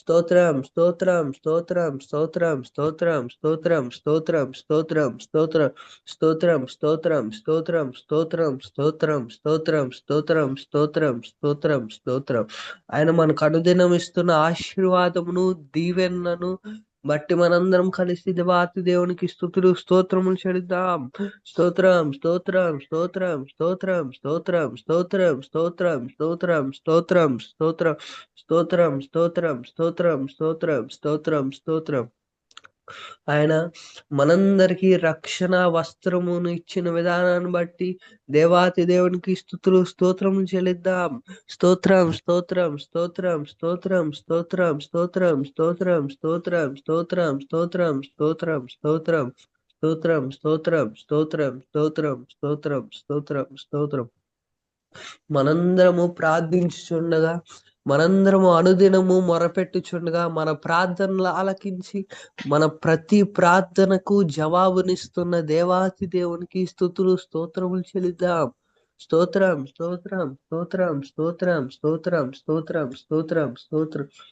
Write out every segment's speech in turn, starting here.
స్తోత్రం స్తోత్రం స్తోత్రం స్తోత్రం స్తోత్రం స్తోత్రం స్తోత్రం స్తోత్రం స్తోత్రం స్తోత్రం స్తోత్రం స్తోత్రం స్తోత్రం స్తోత్రం స్తోత్రం స్తోత్రం స్తోత్రం స్తోత్రం స్తోత్రం. ఆయన మనకు అనుదినం ఇస్తున్న ఆశీర్వాదమును దీవెనలను బట్టి మనందరం కలిసి దేవాతి దేవునికి స్తుతులు స్తోత్రములు చెల్లిద్దాం. స్తోత్రం స్తోత్రం స్తోత్రం స్తోత్రం స్తోత్రం స్తోత్రం స్తోత్రం స్తోత్రం స్తోత్రం స్తోత్రం స్తోత్రం స్తోత్రం స్తోత్రం స్తోత్రం స్తోత్రం స్తోత్రం. ఆయన మనందరికీ రక్షణ వస్త్రమును ఇచ్చిన విధానాన్ని బట్టి దేవాతి దేవునికి స్తుతులు స్తోత్రం చెల్లిద్దాం. స్తోత్రం స్తోత్రం స్తోత్రం స్తోత్రం స్తోత్రం స్తోత్రం స్తోత్రం స్తోత్రం స్తోత్రం స్తోత్రం స్తోత్రం స్తోత్రం స్తోత్రం స్తోత్రం స్తోత్రం స్తోత్రం స్తోత్రం స్తోత్రం స్తోత్రం. మనందరము ప్రార్థించుచుండగా, మనందరము అనుదినము మొరపెట్టుచుండగా, మన ప్రార్థనలు ఆలకించి మన ప్రతి ప్రార్థనకు జవాబునిస్తున్న దేవాతి దేవునికి స్తుతులు స్తోత్రములు చెల్లిద్దాం. స్తోత్రం స్తోత్రం స్తోత్రం స్తోత్రం స్తోత్రం స్తోత్రం స్తోత్రం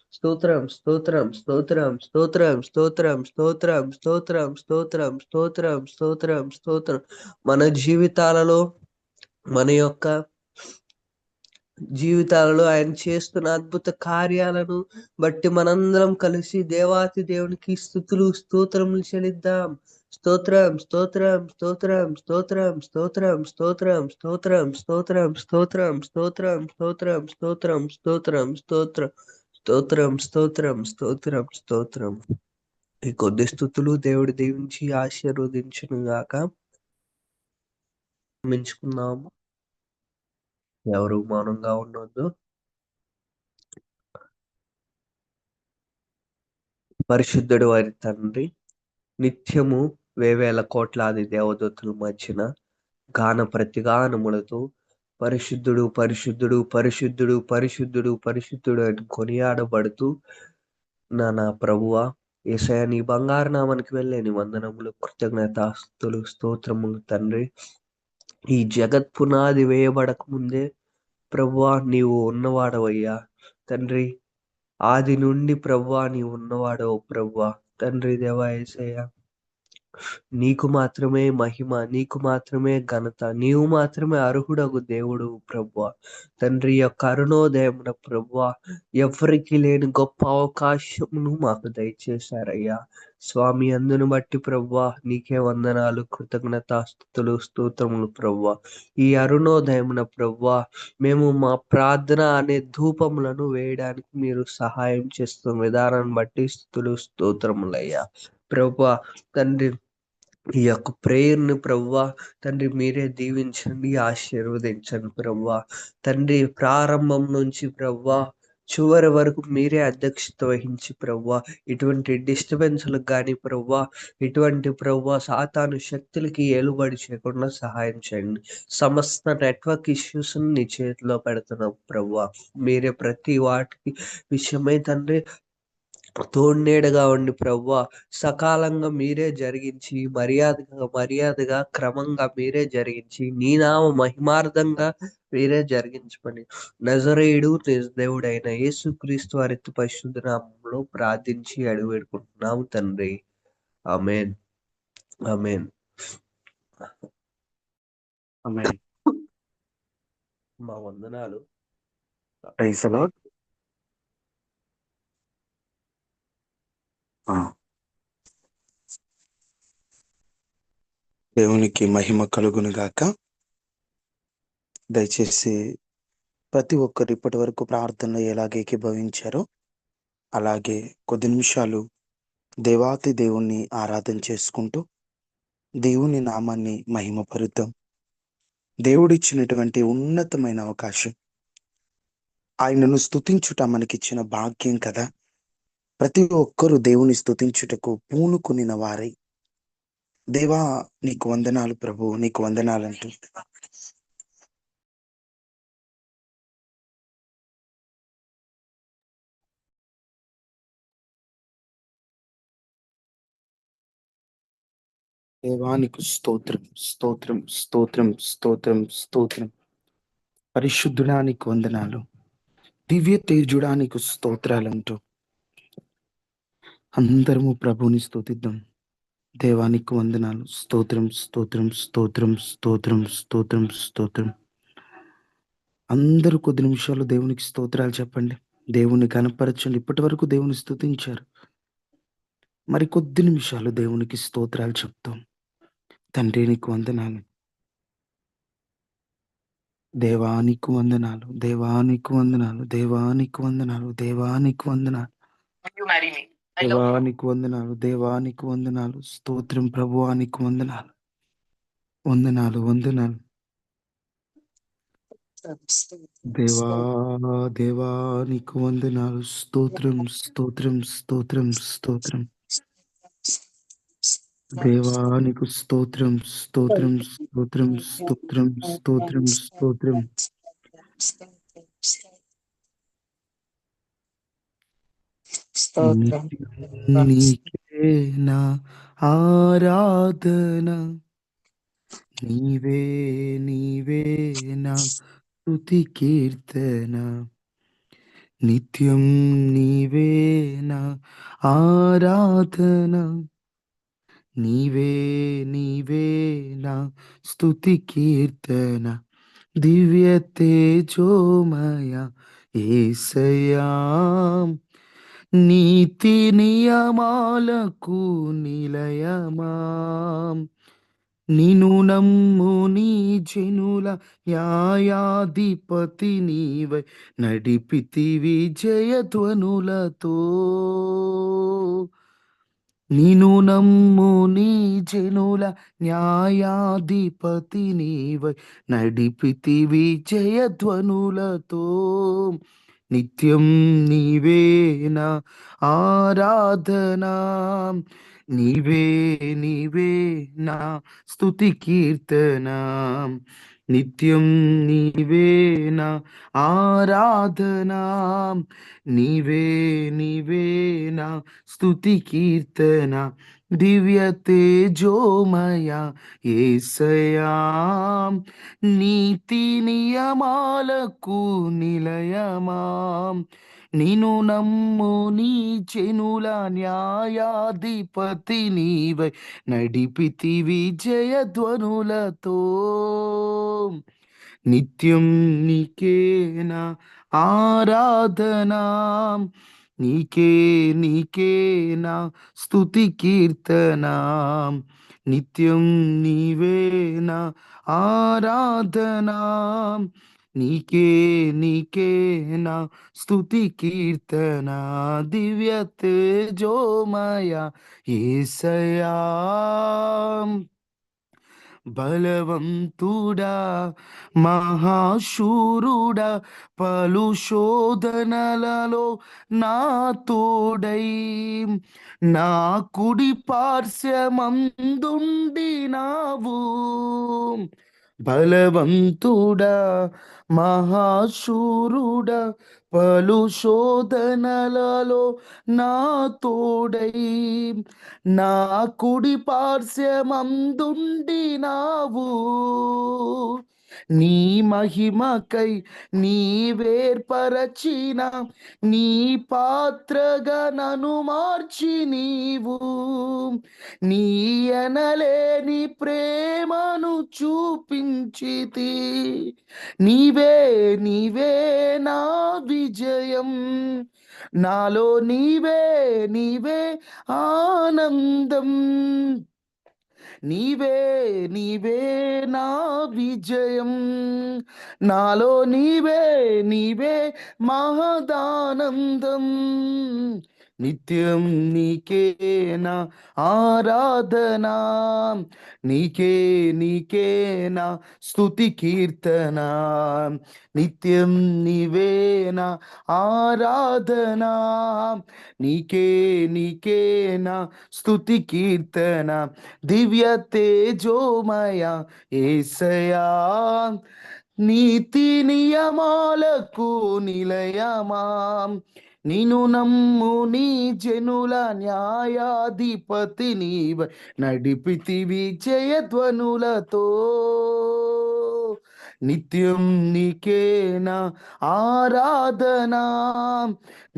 స్తోత్రం స్తోత్రం స్తోత్రం స్తోత్రం స్తోత్రం స్తోత్రం స్తోత్రం స్తోత్రం స్తోత్రం స్తోత్రం స్తోత్రం స్తోత్రం. మన జీవితాలలో మన యొక్క జీవితాలలో ఆయన చేస్తున్న అద్భుత కార్యాలను బట్టి మనందరం కలిసి దేవాతి దేవునికి స్తుతులు స్తోత్రములు చెల్లిద్దాం. స్తోత్రం స్తోత్రం స్తోత్రం స్తోత్రం స్తోత్రం స్తోత్రం స్తోత్రం స్తోత్రం స్తోత్రం స్తోత్రం స్తోత్రం స్తోత్రం స్తోత్రం స్తోత్రం స్తోత్రం స్తోత్రం స్తోత్రం స్తోత్రం. ఈ కొద్ది స్తుతులు దేవుడు దీవించి ఆశీర్వదించును గాక. మించుకున్నాము. ఎవరు మౌనంగా ఉండొద్దు. పరిశుద్ధుడు వారి తండ్రి, నిత్యము వేవేల కోట్లాది దేవదూతల మధ్యన గాన ప్రతిగానములతో పరిశుద్ధుడు పరిశుద్ధుడు పరిశుద్ధుడు పరిశుద్ధుడు పరిశుద్ధుడు అని కొనియాడబడుతూ నా ప్రభువా యేసయ్య నీ బంగారు నామానికి వెళ్ళేని వందనములు, కృతజ్ఞతాస్తుతులు, స్తోత్రములు తండ్రి. ఈ జగత్ పునాది వేయబడక ముందే ప్రభువా నీవు ఉన్నవాడవయ్యా తండ్రి. ఆది నుండి ప్రభువా నీవు ఉన్నవాడవు ప్రభువా తండ్రి. దేవా యేసయ్య నీకు మాత్రమే మహిమ, నీకు మాత్రమే ఘనత, నీవు మాత్రమే అర్హుడగు దేవుడు ప్రభువా తండ్రి. యొక్క అరుణోదయమున ప్రభువా ఎవరికి లేని గొప్ప అవకాశమును మాకు దయచేశారయ్యా స్వామి. అందును బట్టి ప్రభువా నీకే వందనాలు, కృతజ్ఞతాస్తుతులు, స్తోత్రములు ప్రభువా. ఈ అరుణోదయమున ప్రభువా మేము మా ప్రార్థన అనే ధూపములను వేయడానికి మీరు సహాయం చేస్తున్న విధానాన్ని బట్టి స్తుతులు స్తోత్రములయ్యా ప్రభువా తండ్రి. ఈ యొక్క ప్రేయర్ని ప్రభువా తండ్రి మీరే దీవించండి, ఆశీర్వదించండి ప్రభువా తండ్రి. ప్రారంభం నుంచి ప్రభువా చివరి వరకు మీరే అధ్యక్షత వహించి ప్రభువా ఇటువంటి డిస్టర్బెన్స్లకు కానీ ప్రభువా ఇటువంటి ప్రభువా సాతాను శక్తులకి ఏలుబడి చేయకుండా సహాయం చేయండి. సమస్త నెట్వర్క్ ఇష్యూస్ నీ చేతిలో పెడుతున్నాం ప్రభువా. మీరే ప్రతి వాటికి విషయమై తండ్రి తోడ్నీడగా ఉండి ప్రభువా సకాలంగా మీరే జరిగించి మర్యాదగా క్రమంగా మీరే జరిగించి నీ నామ మహిమార్థంగా మీరే జరిగించమని నజరేయుడు దేవుడైన యేసుక్రీస్తు వారి పరిశుద్ధ నామంలో ప్రార్థించి అడుగు పెట్టుకుంటున్నాము తండ్రి. ఆమేన్ ఆమేన్ ఆమేన్. మా వందనాలు. Praise the lord. దేవునికి మహిమ కలుగును గాక. దయచేసి ప్రతి ఒక్కరు ఇప్పటి వరకు ప్రార్థనలో ఎలాగ ఏకీభవించారో అలాగే కొద్ది నిమిషాలు దేవాతి దేవుణ్ణి ఆరాధన చేసుకుంటూ దేవుని నామాన్ని మహిమపరుద్దాం. దేవుడిచ్చినటువంటి ఉన్నతమైన అవకాశం, ఆయనను స్తుతించుట మనకిచ్చిన భాగ్యం కదా. ప్రతి ఒక్కరూ దేవుని స్తుతించుటకు పూనుకునిన వారై దేవా నీకు వందనాలు ప్రభు, నీకు వందనాలు అంటూ దేవానికి స్తోత్రం స్తోత్రం స్తోత్రం స్తోత్రం స్తోత్రం. పరిశుద్ధుడానికి వందనాలు, దివ్య తేజుడానికి స్తోత్రాలంటూ అందరము ప్రభువుని స్తుతిద్దాం. దేవానికి వందనాలు. స్తోత్రం, స్తోత్రం, స్తోత్రం, స్తోత్రం, స్తోత్రం, స్తోత్రం. అందరూ కొద్ది నిమిషాలు దేవునికి స్తోత్రాలు చెప్పండి. దేవుని ఘనపరచండి. ఇప్పటి వరకు దేవుని స్తుతించారు. మరి కొద్ది నిమిషాలు దేవునికి స్తోత్రాలు చెప్తాం. తండ్రి నీకు వందనాలు. దేవానికి వందనాలు, దేవానికి వందనాలు, దేవానికి వందనాలు, దేవానికి వందనాలు, దేవానికి వందనాలు, దేవానికి వందనాలు. స్తోత్రం ప్రభువానికి వందనాలు, వందనాలు, వందనాలు. దేవా, దేవానికి వందనాలు. స్తోత్రం, స్తోత్రం, స్తోత్రం, స్తోత్రం. దేవానికి స్తోత్రం, స్తోత్రం, స్తోత్రం, స్తోత్రం, స్తోత్రం, స్తోత్రం. నిత్యం నీకే నా ఆరాధన, నీవే నీవే నా స్తుతి కీర్తన. నిత్యం నీవే నా ఆరాధన, నీవే నీవే నా స్తుతి కీర్తన. దివ్య తేజోమయ యేసయ్యా, నీతి నియమాలకు నిలయమా, నిను నమ్ము నీ జనుల న్యాయాధిపతి నీవై నడిపితివి జయధ్వనులతో. నిను నమ్ము నీ జనుల న్యాయాధిపతి నీవై నడిపితివి జయధ్వనులతో. నిత్యం నీవే నా ఆరాధన, నీవే నీవే నా స్తుతి కీర్తన. నిత్యం నీవే నా ఆరాధన, నీవే నీవే నా స్తుతి కీర్తన. దివ్య తేజోమయ యేసయ్యా, నీతి నియమాలకు నిలయమా, నిను నమ్ము నీ జనుల న్యాయాధిపతి నీవై నడిపితివి జయధ్వనులతో. నిత్యం నీకే నా ఆరాధన, నీకే నీకే నా స్తుతి కీర్తన. నిత్యం నీవే నా ఆరాధన, నీకే నీకే నా స్తుతి కీర్తన. దివ్య తేజోమయ యేసయ్యా, బలవంతుడా మహాశూరుడా, పలు శోధనలలో నా తోడై నా కుడి పార్శ్వమందుండినావు. బలవంతుడా మహాశూరుడా, పలు శోధనలలో నా తోడై నా కుడి పార్శ్వమందుండినావు. నీ మహిమకై నీవేర్పరచిన నీ పాత్రగా నన్ను మార్చి నీవు నీ అనలేని ప్రేమను చూపించితి. నీవే నీవే నా విజయం, నాలో నీవే నీవే ఆనందం. నీవే నీవే నా విజయం, నాలో నీవే నీవే మహదానందం. నిత్యం నీకే నా ఆరాధన, నీకే నీకే నా స్తుతి కీర్తన. నిత్యం నీవే నా ఆరాధన, నీకే నీకే నా స్తుతి కీర్తన. దివ్య తేజోమయ యేసయ్యా, నీతి నియమాలకు నిలయమా, నిను నమ్ము నీ జనుల న్యాయాధిపతి నీవై నడిపితివి జయధ్వనులతో. నిత్యం నీకేనా ఆరాధనా,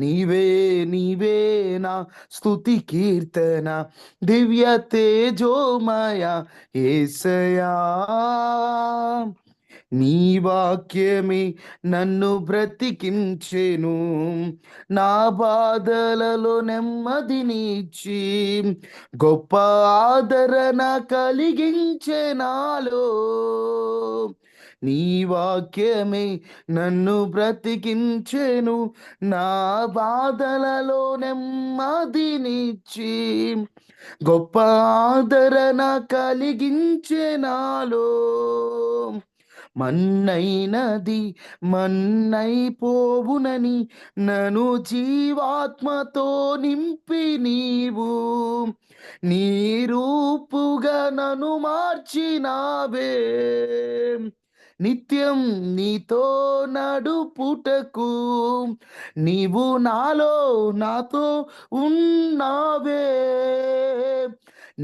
నీవే నీవేనా స్తుతి కీర్తన, దివ్య తేజోమయ యేసయ్యా. నీ వాక్యమే నన్ను బ్రతికించెను, నా బాధలలో నెమ్మదినిచ్చి గొప్ప ఆదరణ కలిగించే నాలో. నీ వాక్యమే నన్ను బ్రతికించెను, నా బాధలలో నెమ్మదినిచ్చి గొప్ప ఆదరణ కలిగించే నాలో. మన్నైనది మన్నైపోవునని నన్ను జీవాత్మతో నింపి నీవు నీ రూపుగా నన్ను మార్చినావే. నిత్యం నీతో నడుపుటకు నీవు నాతో ఉన్నావే.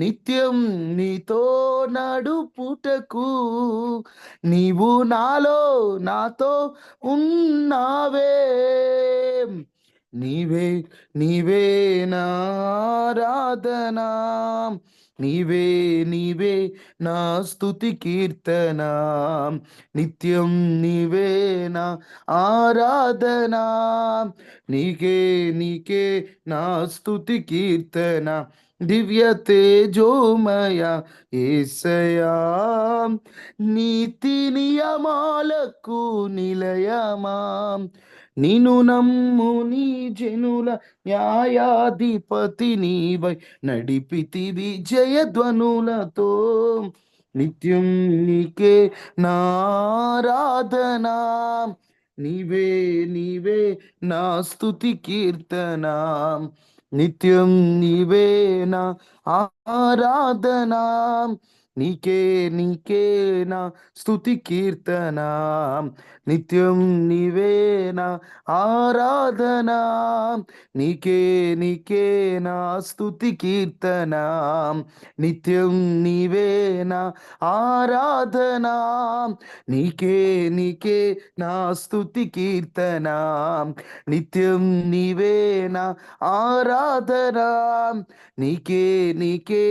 నిత్యం నీతో నడుపుటకు నీవు నాతో ఉన్నావే. నీవే నీవే నారాధనా, నీవే నీవే నా స్తుతి కీర్తన, నిత్యం నీవే నా ఆరాధనా, నీకే నీకే నా స్తుతి కీర్తన, దివ్య తేజోమయ యేసయ్యా. నీతి నియమాలకు నిలయమా, నిన్ను నమ్ము నీ జనుల న్యాయాధిపతి నీవై నడిపితివి జయధ్వనులతో. నిత్యం నీకే నారాధనా, నీవే నీవే నా స్తుతి కీర్తన, నిత్యం నీవే నా ఆరాధనా, నీకే నీకే నా స్తుతి కీర్తన, నిత్యం నీవే నా ఆరాధనా, నీకే నీకే నా స్తుతి కీర్తన, నిత్యం నీవే నా ఆరాధనా, నీకే నీకే నా స్తుతి కీర్తన, నిత్యం నీవే నా ఆరాధనా, నీకే నీకే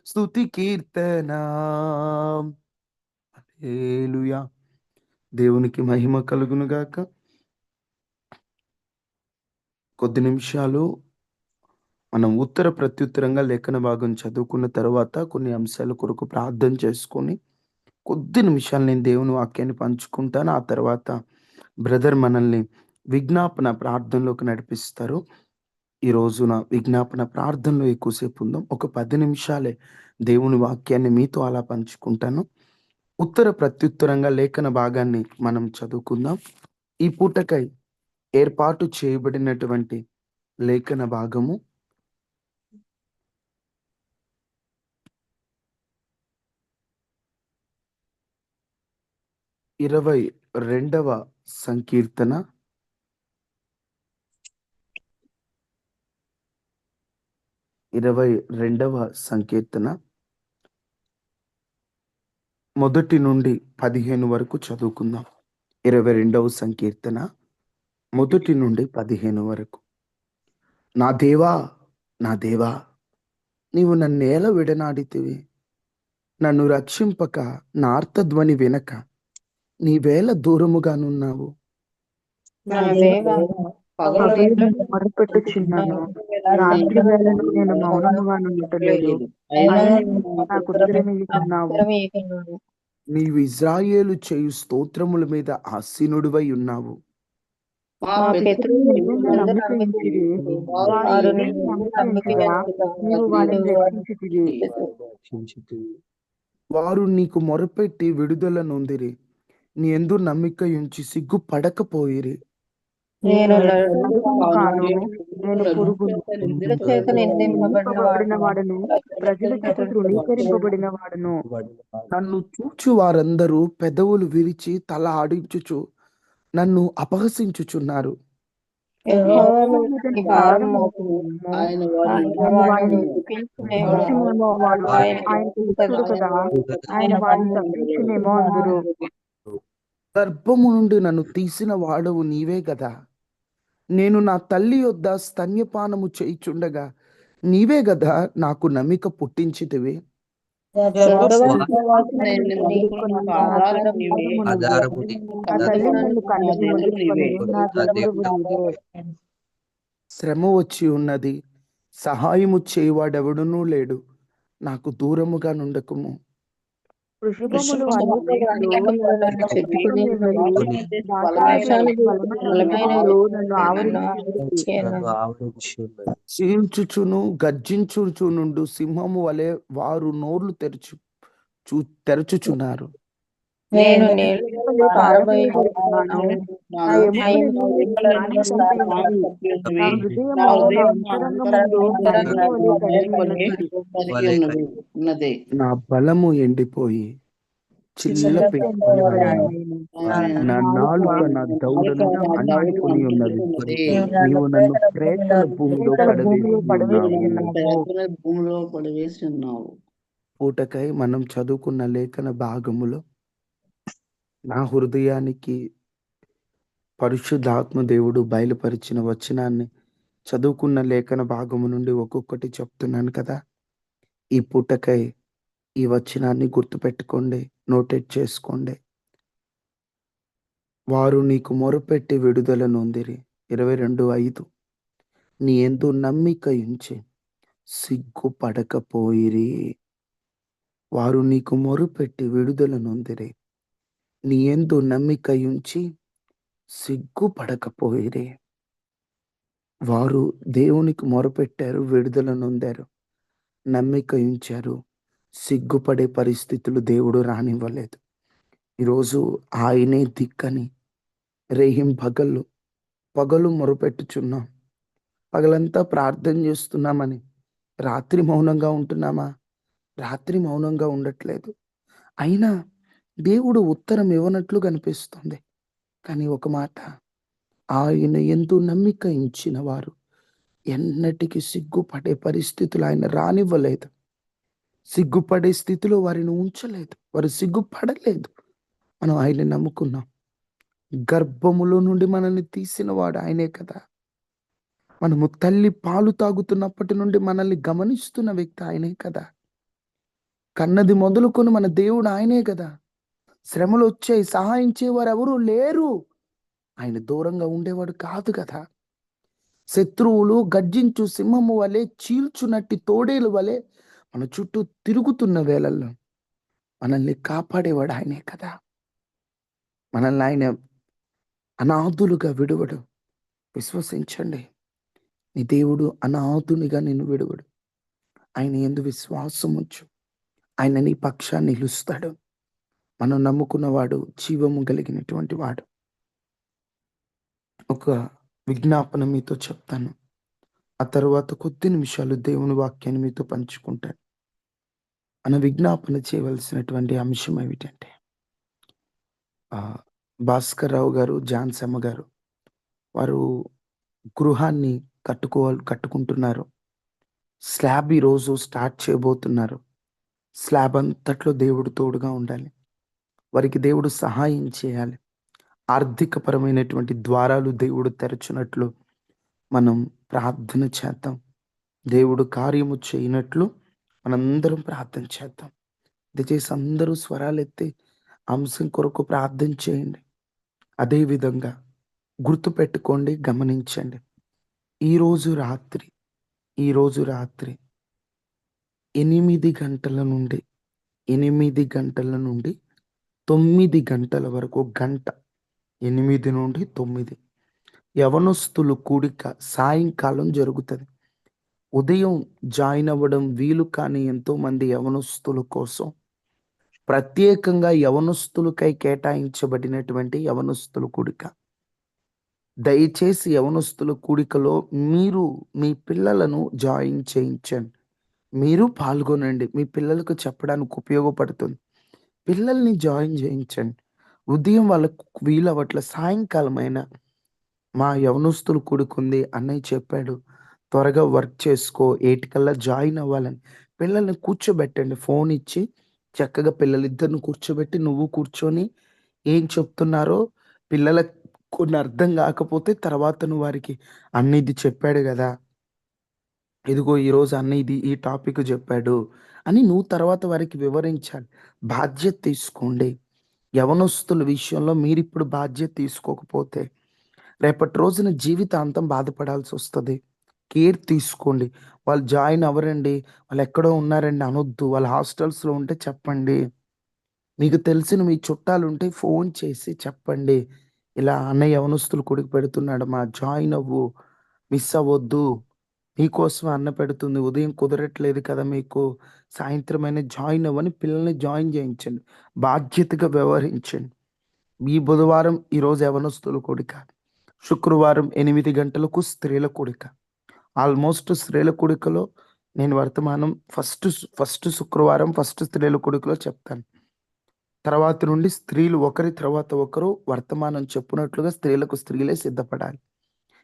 స్తుతి కీర్తన. హల్లెలూయా. దేవునికి మహిమ కలుగును గాక. కొద్ది నిమిషాలు మనం ఉత్తర ప్రత్యుత్తరంగా లేఖన భాగం చదువుకున్న తర్వాత కొన్ని అంశాల కొరకు ప్రార్థన చేసుకొని కొద్ది నిమిషాలు నేను దేవుని వాక్యాన్ని పంచుకుంటాను. ఆ తర్వాత బ్రదర్ మనల్ని విజ్ఞాపన ప్రార్థనలోకి నడిపిస్తారు. ఈ రోజున విజ్ఞాపన ప్రార్థనలో ఎక్కువసేపు ఉందాం. ఒక 10 నిమిషాలే దేవుని వాక్యాన్ని మీతో అలా పంచుకుంటాను. ఉత్తర ప్రత్యుత్తరంగా లేఖన భాగాన్ని మనం చదువుకుందాం. ఈ పూటకై ఏర్పాటు చేయబడినటువంటి లేఖన భాగము 22వ సంకీర్తన 22వ సంకీర్తన 1 నుండి 15 వరకు చదువుకుందాం. 22వ సంకీర్తన 1 నుండి 15 వరకు. నా దేవా నా దేవా, నీవు నన్నేల విడనాడితివి, నన్ను రక్షింపక నా ఆర్తధ్వని వినక నీవేళ దూరముగానున్నావు. మొరపెట్టుచున్నాను, రాత్రి వేళలో నేను మౌనముగా ఉండలేదు, నీవు ఇజ్రాయేలు చేయు స్తోత్రముల మీద ఆసీనుడివై ఉన్నావు. వారు నీకు మొరపెట్టి విడుదల నొందిరి, నీ యందు నమ్మిక ఉంచి సిగ్గుపడకపోయిరి. నేను నిందింపబడిన వాడను, ప్రజల చేత తృణీకరింపబడిన వాడను. నన్ను చూచు వారందరూ పెదవులు విరిచి తల ఆడించుచు నన్ను అపహసించుచున్నారు. గర్భము నుండి నన్ను తీసిన వాడవు నీవే గదా. నేను నా తల్లి యొద్ద స్తన్యపానము చేయుచుండగా నీవే గదా నాకు నమ్మిక పుట్టించితివి. గర్భవాస నేను మొదలుకొని నాకు ఆధారం నీవే. ఆధారము నా తల్లి నన్ను కన్నది మొదలుకొని నా దేవుడవు నీవే. శ్రమ వచ్చి ఉన్నది, సహాయము చేయువాడెవడునూ లేడు, నాకు దూరముగా నుండకుము. వృషభములు అనేకములు నన్ను చెప్పుకొని వెళ్ళి బలమైనలు నన్ను ఆవరించి నన్ను ఆవరించి ఉన్నది. చీల్చుచును గర్జించుచు నుండు సింహము వలె వారు నోర్లు తెరచుచున్నారు. నేను పారబోయబడుతున్నాను. నా ఎముకలను నా హృదయము నా అంతరంగమందు ఉన్నది. నా బలము ఎండిపోయి చిల్ల నా నాలుక నా దౌడను అంటుకొని ఉన్నది. నీవు నన్ను ప్రేతల భూమిలో పడవేసి ఉన్నావు. పూటకై మనం చదువుకున్న లేఖన భాగములో నా హృదయానికి పరిశుద్ధాత్మ దేవుడు బయలుపరిచిన వచనాన్ని చదువుకున్న లేఖన భాగము నుండి ఒక్కొక్కటి చెప్తున్నాను కదా. ఈ పూటకై ఈ వచనాన్ని గుర్తుపెట్టుకోండి, నోటెడ్ చేసుకోండి. వారు నీకు మొరపెట్టి విడుదల నొందిరి. 22:5 నీ యందు నమ్మిక ఉంచి సిగ్గుపడకపోయిరి. వారు నీకు మొరపెట్టి విడుదల నొందిరి, నీ యందు నమ్మిక ఉంచి సిగ్గుపడకపోయిరి. వారు దేవునికి మొరపెట్టారు, విడుదల నొందారు, నమ్మిక ఉంచారు. సిగ్గుపడే పరిస్థితులు దేవుడు రానివ్వలేదు. ఈరోజు ఆయనే దిక్కని రేహిం పగలు మొరపెట్టుచున్నాం. పగలంతా ప్రార్థన చేస్తున్నామని రాత్రి మౌనంగా ఉంటున్నామా? రాత్రి మౌనంగా ఉండట్లేదు. అయినా దేవుడు ఉత్తరం ఇవ్వనట్లు కనిపిస్తుంది. కానీ ఒక మాట, ఆయన ఎందు నమ్మిక ఉంచిన వారు ఎన్నటికీ సిగ్గుపడే పరిస్థితులు ఆయన రానివ్వలేదు. సిగ్గుపడే స్థితిలో వారిని ఉంచలేదు. వారు సిగ్గుపడలేదు. మనం ఆయన నమ్ముకున్నాం. గర్భములో నుండి మనల్ని తీసిన వాడు ఆయనే కదా. మనము తల్లి పాలు తాగుతున్నప్పటి నుండి మనల్ని గమనిస్తున్న వ్యక్తి ఆయనే కదా. కన్నది మొదలుకొని మన దేవుడు ఆయనే కదా. శ్రమలు వచ్చాయి, సహాయం చేయవారు ఎవరు లేరు, ఆయన దూరంగా ఉండేవాడు కాదు కదా. శత్రువులు గర్జించు సింహము వలె, చీల్చునట్టి తోడేలు వలె మన చుట్టూ తిరుగుతున్న వేళల్లో మనల్ని కాపాడేవాడు ఆయనే కదా. మనల్ని ఆయన అనాథులుగా విడువడు. విశ్వసించండి, నీ దేవుడు అనాథునిగా నిన్ను విడువడు. ఆయన యందు విశ్వాసం ఉంచు, ఆయన నీ పక్షాన్ని నిలుస్తాడు. మనం నమ్ముకున్నవాడు జీవము కలిగినటువంటి వాడు. ఒక విజ్ఞాపన మీతో చెప్తాను, ఆ తర్వాత కొద్ది నిమిషాలు దేవుని వాక్యాన్ని మీతో పంచుకుంటాను. మన విజ్ఞాపన చేయవలసినటువంటి అంశం ఏమిటంటే, భాస్కర్ రావు గారు, జాన్సమ్మ గారు వారు గృహాన్ని కట్టుకుంటున్నారు. స్లాబ్ ఈరోజు స్టార్ట్ చేయబోతున్నారు. స్లాబ్ అంతట్లో దేవుడు తోడుగా ఉండాలి. వారికి దేవుడు సహాయం చేయాలి. ఆర్థికపరమైనటువంటి ద్వారాలు దేవుడు తెరచినట్లు మనం ప్రార్థన చేద్దాం. దేవుడు కార్యము చేయనట్లు మనందరం ప్రార్థన చేద్దాం. దయచేసి అందరూ స్వరాలు ఎత్తి అంశం కొరకు ప్రార్థన చేయండి. అదేవిధంగా గుర్తుపెట్టుకోండి, గమనించండి. ఈరోజు రాత్రి 8 గంటల నుండి 9 గంటల వరకు, ఒక గంట, 8 నుండి 9 యవనస్తులు కూడిక సాయంకాలం జరుగుతుంది. ఉదయం జాయిన్ అవ్వడం వీలు కాని ఎంతో మంది యవనస్తుల కోసం ప్రత్యేకంగా యవనస్తులకై కేటాయించబడినటువంటి యవనస్తుల కూడిక. దయచేసి యవనస్తుల కూడికలో మీరు మీ పిల్లలను జాయిన్ చేయించండి. మీరు పాల్గొనండి. మీ పిల్లలకు చెప్పడానికి ఉపయోగపడుతుంది. పిల్లల్ని జాయిన్ చేయించండి. ఉదయం వాళ్ళకు వీలవట్ల, సాయంకాలం అయినా మా యవనస్తులు కూడుకుంది, అన్నయ్య చెప్పాడు త్వరగా వర్క్ చేసుకో, 8 కల్లా జాయిన్ అవ్వాలని. పిల్లల్ని కూర్చోబెట్టండి. ఫోన్ ఇచ్చి చక్కగా పిల్లలిద్దరిని కూర్చోబెట్టి నువ్వు కూర్చొని ఏం చెప్తున్నారో పిల్లలకు కొన్ని అర్థం కాకపోతే తర్వాత నువ్వు వారికి అన్న ఇది చెప్పాడు కదా, ఇదిగో ఈరోజు అన్న ఇది ఈ టాపిక్ చెప్పాడు అని నువ్వు తర్వాత వారికి వివరించాలి. బాధ్యత తీసుకోండి. యవనస్తుల విషయంలో మీరిప్పుడు బాధ్యత తీసుకోకపోతే రేపటి రోజున జీవితాంతం బాధపడాల్సి వస్తుంది. కేర్ తీసుకోండి. వాళ్ళు జాయిన్ అవ్వరండి, వాళ్ళు ఎక్కడో ఉన్నారండి అనొద్దు. వాళ్ళ హాస్టల్స్లో ఉంటే చెప్పండి. మీకు తెలిసిన మీ చుట్టాలుంటే ఫోన్ చేసి చెప్పండి. ఇలా అన్నయ్య యవనస్తులు కొడుకు పెడుతున్నాడు మా, జాయిన్ అవ్వు, మిస్ అవ్వద్దు. నీకోసం అన్న పెడుతుంది, ఉదయం కుదరట్లేదు కదా మీకు, సాయంత్రమైనా జాయిన్ అవ్వని పిల్లల్ని జాయిన్ చేయించండి. బాధ్యతగా వ్యవహరించండి. ఈ బుధవారం ఈరోజు యవనస్తుల కూడిక, శుక్రవారం 8 గంటలకు స్త్రీల కూడిక. ఆల్మోస్ట్ స్త్రీల కూడికలో నేను వర్తమానం ఫస్ట్ శుక్రవారం ఫస్ట్ స్త్రీల కూడికలో చెప్తాను. తర్వాత నుండి స్త్రీలు ఒకరి తర్వాత ఒకరు వర్తమానం చెప్పినట్లుగా స్త్రీలకు స్త్రీలే సిద్ధపడాలి.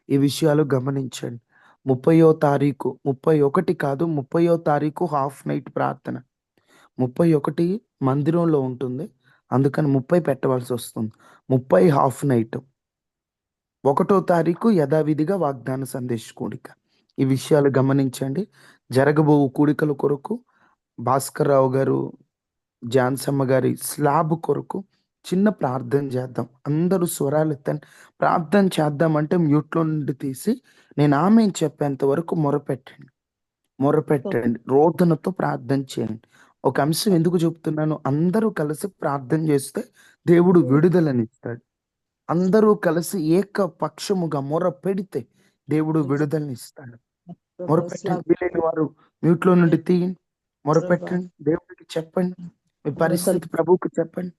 ఈ విషయాలు గమనించండి. 30వ తారీఖు 31 కాదు 30వ తారీఖు హాఫ్ నైట్ ప్రార్థన. 31 మందిరంలో ఉంటుంది, అందుకని 30 పెట్టవలసి వస్తుంది. 30 హాఫ్ నైట్. 1వ తారీఖు యథావిధిగా వాగ్దాన సందేశ కూడిక. ఈ విషయాలు గమనించండి. జరగబో కూడికల కొరకు భాస్కర్ రావు గారు, జాన్సమ్మ గారి స్లాబ్ కొరకు చిన్న ప్రార్థన చేద్దాం. అందరూ స్వరాలు ఎత్తండి. ప్రార్థన చేద్దామంటే మ్యూట్లో నుండి తీసి నేను ఆమె చెప్పేంత వరకు మొరపెట్టండి. రోదనతో ప్రార్థన చేయండి. ఒక అంశం ఎందుకు చెప్తున్నాను, అందరూ కలిసి ప్రార్థన చేస్తే దేవుడు విడుదలనిస్తాడు. అందరూ కలిసి ఏకపక్షముగా మొర పెడితే దేవుడు విడుదలనిస్తాడు. మొరపెట్టండి. వీలైన వారు మ్యూట్లో నుండి తీయండి, మొరపెట్టండి, దేవుడికి చెప్పండి, మీ పరిస్థితి ప్రభువుకి చెప్పండి.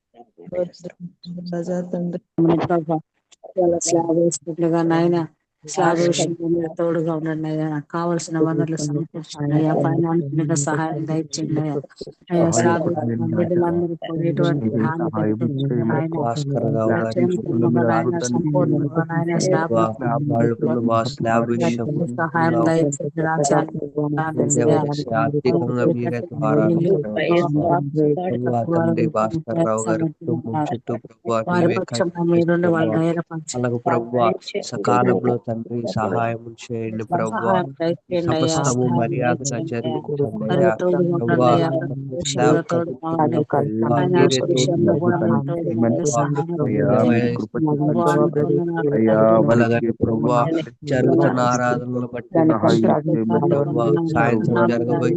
స్లాబ్ వేసినట్లుగా నాయన, స్లాబ్ విషయంలో మీరు తోడుగా ఉండండి అయ్యా. నాకు కావాల్సిన వనరులు సమకూర్చండి అయ్యా. ఫైనాన్షియల్ గా సహాయం దయచేయండి అయ్యా. అయ్యా స్లాబ్ బిడ్డలందరికీ ఎటువంటి హాని తెచ్చుకుంటున్నారు ఆయన. భాస్కర్ రావు గారి విషయంలో మీరు నాయన సంపూర్ణంగా నాయన స్లాబ్ స్లాబ్ విషయం సహాయం దయచేయండి రాజ్యాన్ని. ఆర్థికంగా మీరే ద్వారా తండ్రి భాస్కర్ రావు గారి కుటుంబం చుట్టూ వారి పక్షంలో మీరుండి వాళ్ళ అలాగే ప్రభువా సకాలంలో తండ్రి సహాయం చేయండి ప్రభువా. సమస్తము మర్యాదగా జరుగుతుందయ్యా ప్రభువా. అలాగే ప్రభువా జరుగుతున్న ఆరాధనలు బట్టి సాయంత్రం జరగబోయే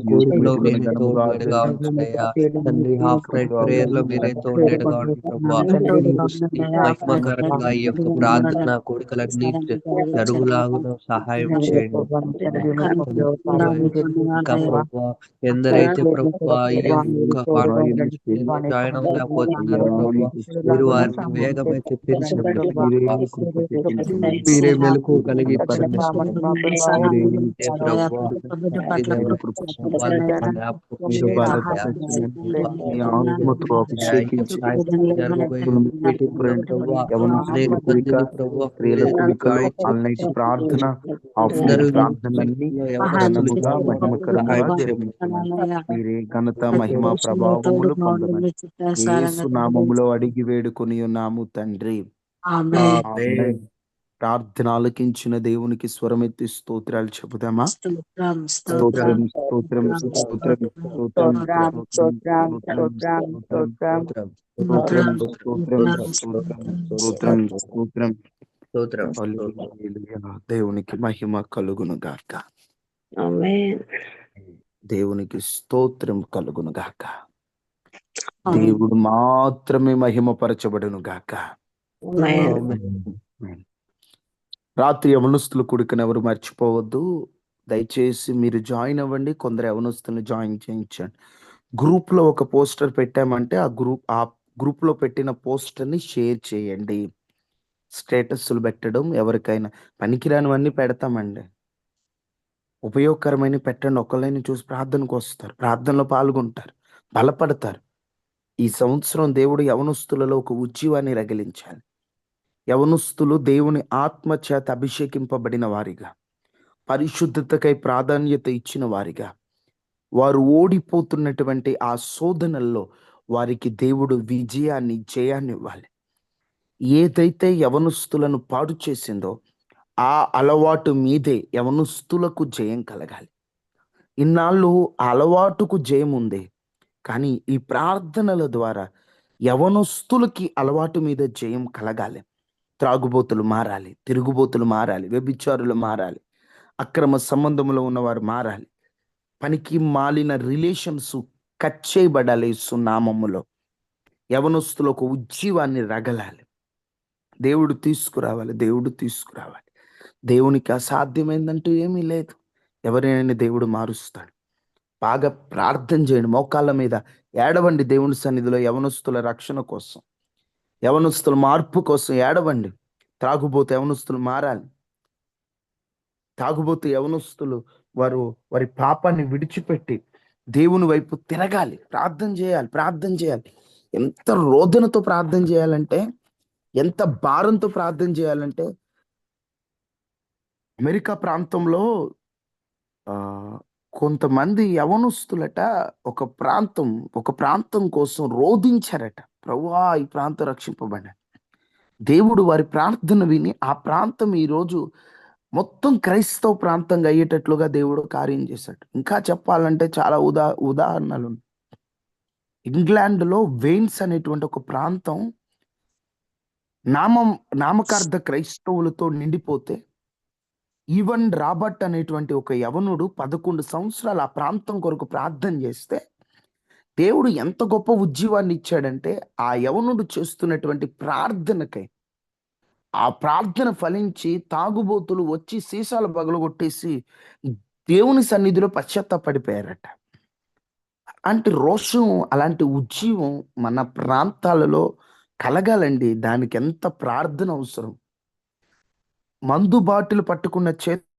కూడిలో మీరే తోడుగా ఉంటున్నాయా తండ్రి. హాఫ్ నైట్ ప్రేయర్ లో మీరే తోడుగా ఉండి ప్రభువా మహిమకరంగా ఈ యొక్క ప్రార్థన కోరికలన్నీ జరుగులాగున సహాయం చేయండి. ఇంకా ప్రభువా ఎందరైతే ప్రభువా ఈ యొక్క జాయిన్ అవ్వలేకపోతున్నారో ప్రభువా మీరు వారిని వేగమే తెప్పించండి. మీరే మెలకు కలిగి ప్రార్థన మీరే ఘనత మహిమ ప్రభావములు పొందమని యేసు నామములో అడిగి వేడుకొని ఉన్నాము తండ్రి. ఆమేన్. ప్రార్థన ఆలకించిన దేవునికి స్వరమెత్తి స్తోత్రాలు చెబుదామా? స్తోత్రం స్తోత్రం స్తోత్రం స్తోత్రం స్తోత్రం స్తోత్రం స్తోత్రం. దేవునికి మహిమ కలుగును గాక. దేవునికి స్తోత్రం కలుగును గాక. దేవుడు మాత్రమే మహిమపరచబడును గాక. రాత్రి యవనస్తులు కూడికను ఎవరు మర్చిపోవద్దు. దయచేసి మీరు జాయిన్ అవ్వండి. కొందరు యవనస్తులను జాయిన్ చేయించండి. గ్రూప్ లో ఒక పోస్టర్ పెట్టామంటే ఆ గ్రూప్ లో పెట్టిన పోస్టర్ ని షేర్ చేయండి. స్టేటస్లు పెట్టడం ఎవరికైనా పనికిరానివన్నీ పెడతామండి. ఉపయోగకరమైన పెట్టండి. ఒకళ్ళని చూసి ప్రార్థనకు వస్తారు, ప్రార్థనలో పాల్గొంటారు, బలపడతారు. ఈ సంవత్సరం దేవుడు యవనస్తులలో ఒక ఉజ్జీవాన్ని రగిలించాలి. యవనస్తులు దేవుని ఆత్మ చేత అభిషేకింపబడిన వారిగా, పరిశుద్ధతకై ప్రాధాన్యత ఇచ్చిన వారిగా, వారు ఓడిపోతున్నటువంటి ఆ శోధనల్లో వారికి దేవుడు విజయాన్ని, జయాన్ని ఇవ్వాలి. ఏదైతే యవనస్తులను పాడు చేసిందో ఆ అలవాటు మీదే యవనస్తులకు జయం కలగాలి. ఇన్నాళ్ళు ఆ అలవాటుకు జయం ఉంది, కానీ ఈ ప్రార్థనల ద్వారా యవనస్తులకి అలవాటు మీద జయం కలగాలి. త్రాగుబోతులు మారాలి, తిరుగుబోతులు మారాలి, వ్యభిచారులు మారాలి, అక్రమ సంబంధంలో ఉన్నవారు మారాలి, పనికి మాలిన రిలేషన్స్ కట్ చేయబడాలి. సున్నామములో యవనస్తులకు ఉజ్జీవాన్ని రగలాలి. దేవుడు తీసుకురావాలి, దేవుడు తీసుకురావాలి. దేవునికి అసాధ్యమైందంటూ ఏమీ లేదు. ఎవరైనా దేవుడు మారుస్తాడు. బాగా ప్రార్థన చేయండి, మోకాళ్ళ మీద ఏడవండి దేవుని సన్నిధిలో యవనస్తుల రక్షణ కోసం, యవనస్తుల మార్పు కోసం ఏడవండి. త్రాగుబోతు యవనస్తులు మారాలి. తాగుబోతు యవనస్తులు వారి పాపాన్ని విడిచిపెట్టి దేవుని వైపు తిరగాలి. ప్రార్థన చేయాలి, ప్రార్థన చేయాలి. ఎంత రోదనతో ప్రార్థన చేయాలంటే, ఎంత భారంతో ప్రార్థన చేయాలంటే, అమెరికా ప్రాంతంలో కొంతమంది యవనస్తులట ఒక ప్రాంతం కోసం రోధించారట. ప్రభువా, ఈ ప్రాంతం రక్షింపబడ్డాడు. దేవుడు వారి ప్రార్థన విని ఆ ప్రాంతం ఈరోజు మొత్తం క్రైస్తవ ప్రాంతంగా అయ్యేటట్లుగా దేవుడు కార్యం చేశాడు. ఇంకా చెప్పాలంటే చాలా ఉదాహరణలు. ఇంగ్లాండ్లో వెయిన్స్ అనేటువంటి ఒక ప్రాంతం నామకార్థ క్రైస్తవులతో నిండిపోతే, ఈవెన్ రాబర్ట్ అనేటువంటి ఒక యవనుడు 11 సంవత్సరాలు ఆ ప్రాంతం కొరకు ప్రార్థన చేస్తే దేవుడు ఎంత గొప్ప ఉజ్జీవాన్ని ఇచ్చాడంటే, ఆ యవనుడు చేస్తున్నటువంటి ప్రార్థనకై ఆ ప్రార్థన ఫలించి తాగుబోతులు వచ్చి సీసాలు పగలగొట్టేసి దేవుని సన్నిధిలో పశ్చాత్తాపడిపోయారట. అంటే రోషం, అలాంటి ఉజ్జీవం మన ప్రాంతాలలో కలగాలండి. దానికి ఎంత ప్రార్థన అవసరం. మందు బాటిల్ పట్టుకున్న చేతితో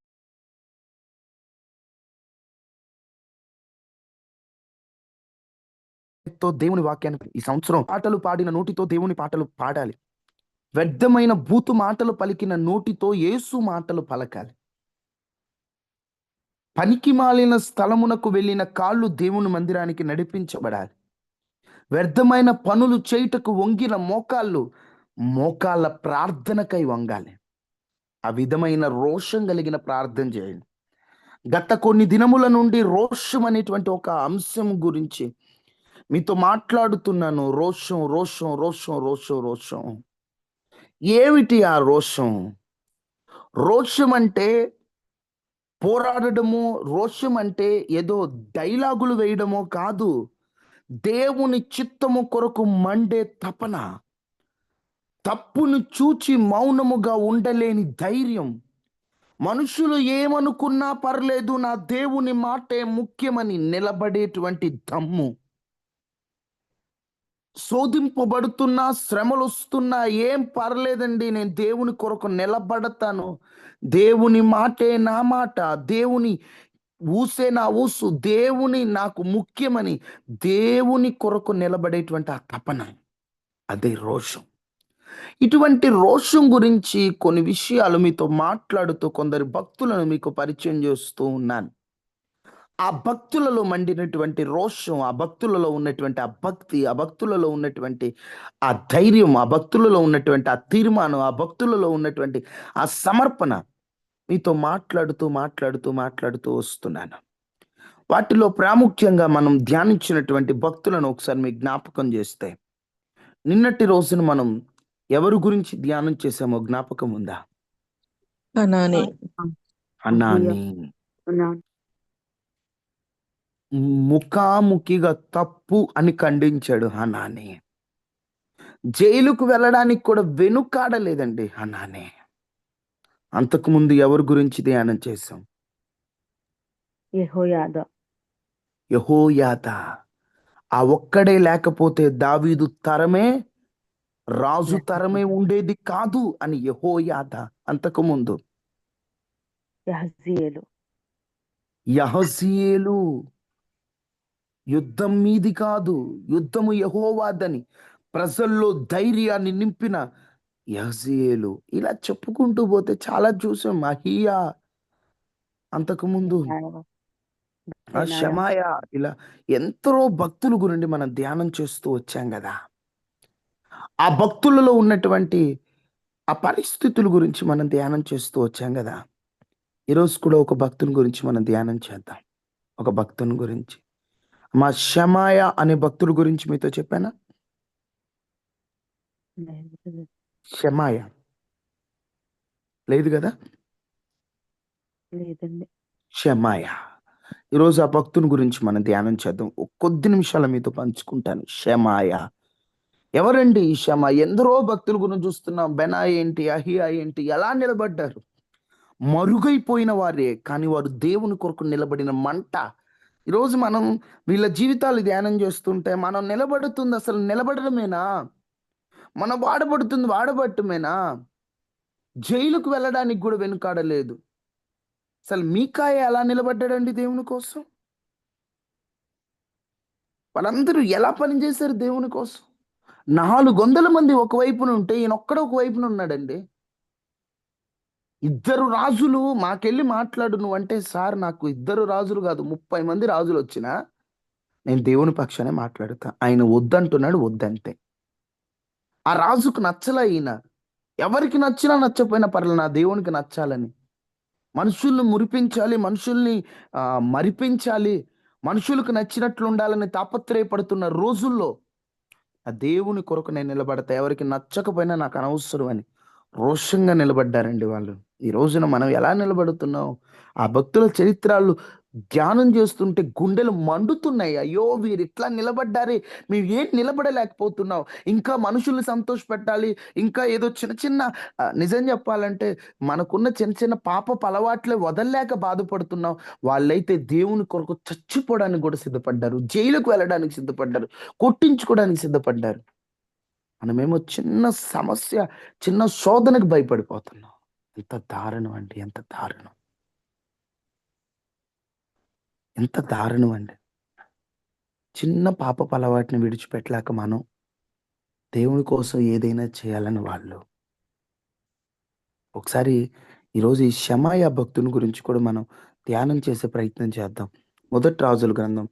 దేవుని వాక్యాన్ని, ఈ సంవత్సరం పాటలు పాడిన నోటితో దేవుని పాటలు పాడాలి. వ్యర్థమైన బూతు మాటలు పలికిన నోటితో యేసు మాటలు పలకాలి. పనికి మాలిన స్థలమునకు వెళ్ళిన కాళ్ళు దేవుని మందిరానికి నడిపించబడాలి. వ్యర్థమైన పనులు చేయుటకు వంగిన మోకాళ్ళ ప్రార్థనకై వంగాలి. ఆ విధమైన రోషం కలిగిన ప్రార్థన చేయండి. గత కొన్ని దినముల నుండి రోషం అనేటువంటి ఒక అంశం గురించి మీతో మాట్లాడుతున్నాను. రోషం, రోషం, రోషం, రోషం, రోషం. ఏమిటి ఆ రోషం? రోషం అంటే పోరాడడము, రోషం అంటే ఏదో డైలాగులు వేయడమో కాదు. దేవుని చిత్తము కొరకు మండే తపన, తప్పును చూచి మౌనముగా ఉండలేని ధైర్యం, మనుషులు ఏమనుకున్నా పర్లేదు, నా దేవుని మాటే ముఖ్యమని నిలబడేటువంటి దమ్ము, శోధింపబడుతున్నా, శ్రమలు వస్తున్నా ఏం పర్లేదండి, నేను దేవుని కొరకు నిలబడతాను, దేవుని మాటే నా మాట, దేవుని ఊసే నా ఊసు, దేవుని నాకు ముఖ్యమని దేవుని కొరకు నిలబడేటువంటి ఆ తపన, అదే రోషం. ఇటువంటి రోషం గురించి కొన్ని విషయాలు మీతో మాట్లాడుతూ కొందరు భక్తులను మీకు పరిచయం చేస్తూ ఉన్నాను. ఆ భక్తులలో మండినటువంటి రోషం, ఆ భక్తులలో ఉన్నటువంటి ఆ భక్తి, ఆ భక్తులలో ఉన్నటువంటి ఆ ధైర్యం, ఆ భక్తులలో ఉన్నటువంటి ఆ తీర్మానం, ఆ భక్తులలో ఉన్నటువంటి ఆ సమర్పణ మీతో మాట్లాడుతూ మాట్లాడుతూ మాట్లాడుతూ వస్తున్నాను. వాటిలో ప్రాముఖ్యంగా మనం ధ్యానించినటువంటి భక్తులను ఒకసారి మీకు జ్ఞాపకం చేస్తే, నిన్నటి రోజున మనం ఎవరి గురించి ధ్యానం చేసామో జ్ఞాపకం ఉందా? హనానీ. ముఖాముఖిగా తప్పు అని ఖండించాడు హనానీ. జైలుకు వెళ్ళడానికి కూడా వెనుకాడలేదండి హనానీ. అంతకుముందు ఎవరి గురించి ధ్యానం చేశాం? యెహోయాదా. ఆ ఒక్కడే లేకపోతే దావీదు తరమే, రాజు తరమే ఉండేది కాదు అని యెహోయాదా. అంతకుముందు యహజీయేలు. యుద్ధం మీది కాదు, యుద్ధము యెహోవాదని ప్రజల్లో ధైర్యాన్ని నింపిన యహజీయేలు. ఇలా చెప్పుకుంటూ పోతే చాలా చూసాం. అహియా. అంతకుముందు ఆ బెనాయా. షమాయ, ఇలా ఎందరో భక్తుల గురించి మనం ధ్యానం చేస్తూ వచ్చాం కదా. ఆ భక్తులలో ఉన్నటువంటి ఆ పరిస్థితుల గురించి మనం ధ్యానం చేస్తూ వచ్చాం కదా. ఈరోజు కూడా ఒక భక్తుని గురించి మనం ధ్యానం చేద్దాం. ఒక భక్తుని గురించి, మా షమాయ అనే భక్తుడి గురించి మీతో చెప్పానా? షమాయ లేదు కదా. లేదండి. షమాయ. ఈరోజు ఆ భక్తుని గురించి మనం ధ్యానం చేద్దాం. కొద్ది నిమిషాలు మీతో పంచుకుంటాను. షమాయ ఎవరండి? ఈ షమా ఎందరో భక్తుల గురించి చూస్తున్నాం. బెనా ఏంటి, అహియా ఏంటి, ఎలా నిలబడ్డారు? మరుగైపోయిన వారే, కానీ వారు దేవుని కొరకు నిలబడిన మంట. ఈరోజు మనం వీళ్ళ జీవితాలు ధ్యానం చేస్తుంటే మనం నిలబడుతుంది అసలు నిలబడడమేనా? మనం వాడబడుతుంది వాడబట్టమేనా? జైలుకు వెళ్ళడానికి కూడా వెనుకాడలేదు. అసలు మీకాయ ఎలా నిలబడ్డాడండి దేవుని కోసం? వాళ్ళందరూ ఎలా పనిచేశారు దేవుని కోసం? 400 మంది ఒకవైపున ఉంటే ఈయన ఒక్కడ ఒకవైపున ఉన్నాడండి. ఇద్దరు రాజులు మాకెళ్ళి మాట్లాడు నువ్వంటే, సార్ నాకు ఇద్దరు రాజులు కాదు 30 మంది రాజులు వచ్చినా నేను దేవుని పక్షానే మాట్లాడుతా. ఆయన వద్దంటున్నాడు, వద్దంతే. ఆ రాజుకు నచ్చలా ఈయన. ఎవరికి నచ్చినా నచ్చపోయినా పర్లేదు, నా దేవునికి నచ్చాలని. మనుషుల్ని మురిపించాలి, మనుషుల్ని మరిపించాలి, మనుషులకు నచ్చినట్లు ఉండాలని తాపత్రయపడుతున్న రోజుల్లో ఆ దేవుని కొరకు నేను నిలబడతా, ఎవరికి నచ్చకపోయినా నాకు అనవసరం అని రోషంగా నిలబడ్డారండి వాళ్ళు. ఈ రోజున మనం ఎలా నిలబడుతున్నాం? ఆ భక్తుల చరిత్రలు ధ్యానం చేస్తుంటే గుండెలు మండుతున్నాయి. అయ్యో వీరు ఇట్లా నిలబడ్డారే, మేము ఏం నిలబడలేకపోతున్నాం. ఇంకా మనుషుల్ని సంతోష పెట్టాలి, ఇంకా ఏదో చిన్న చిన్న నిజం చెప్పాలంటే మనకున్న చిన్న చిన్న పాపపు అలవాట్లే వదల్లేక బాధపడుతున్నాం. వాళ్ళైతే దేవుని కొరకు చచ్చిపోవడానికి కూడా సిద్ధపడ్డారు, జైలుకు వెళ్ళడానికి సిద్ధపడ్డారు, కొట్టించుకోవడానికి సిద్ధపడ్డారు. మనమేమో చిన్న సమస్య, చిన్న శోధనకు భయపడిపోతున్నాం. ఎంత దారుణం అండి, ఎంత దారుణం, ఎంత దారుణం అండి. చిన్న పాపపు అలవాటుని విడిచిపెట్టలేక మనం దేవుని కోసం ఏదైనా చేయాలని వాళ్ళు. ఒకసారి ఈరోజు ఈ షమాయా భక్తుని గురించి కూడా మనం ధ్యానం చేసే ప్రయత్నం చేద్దాం. మొదటి రాజుల గ్రంథం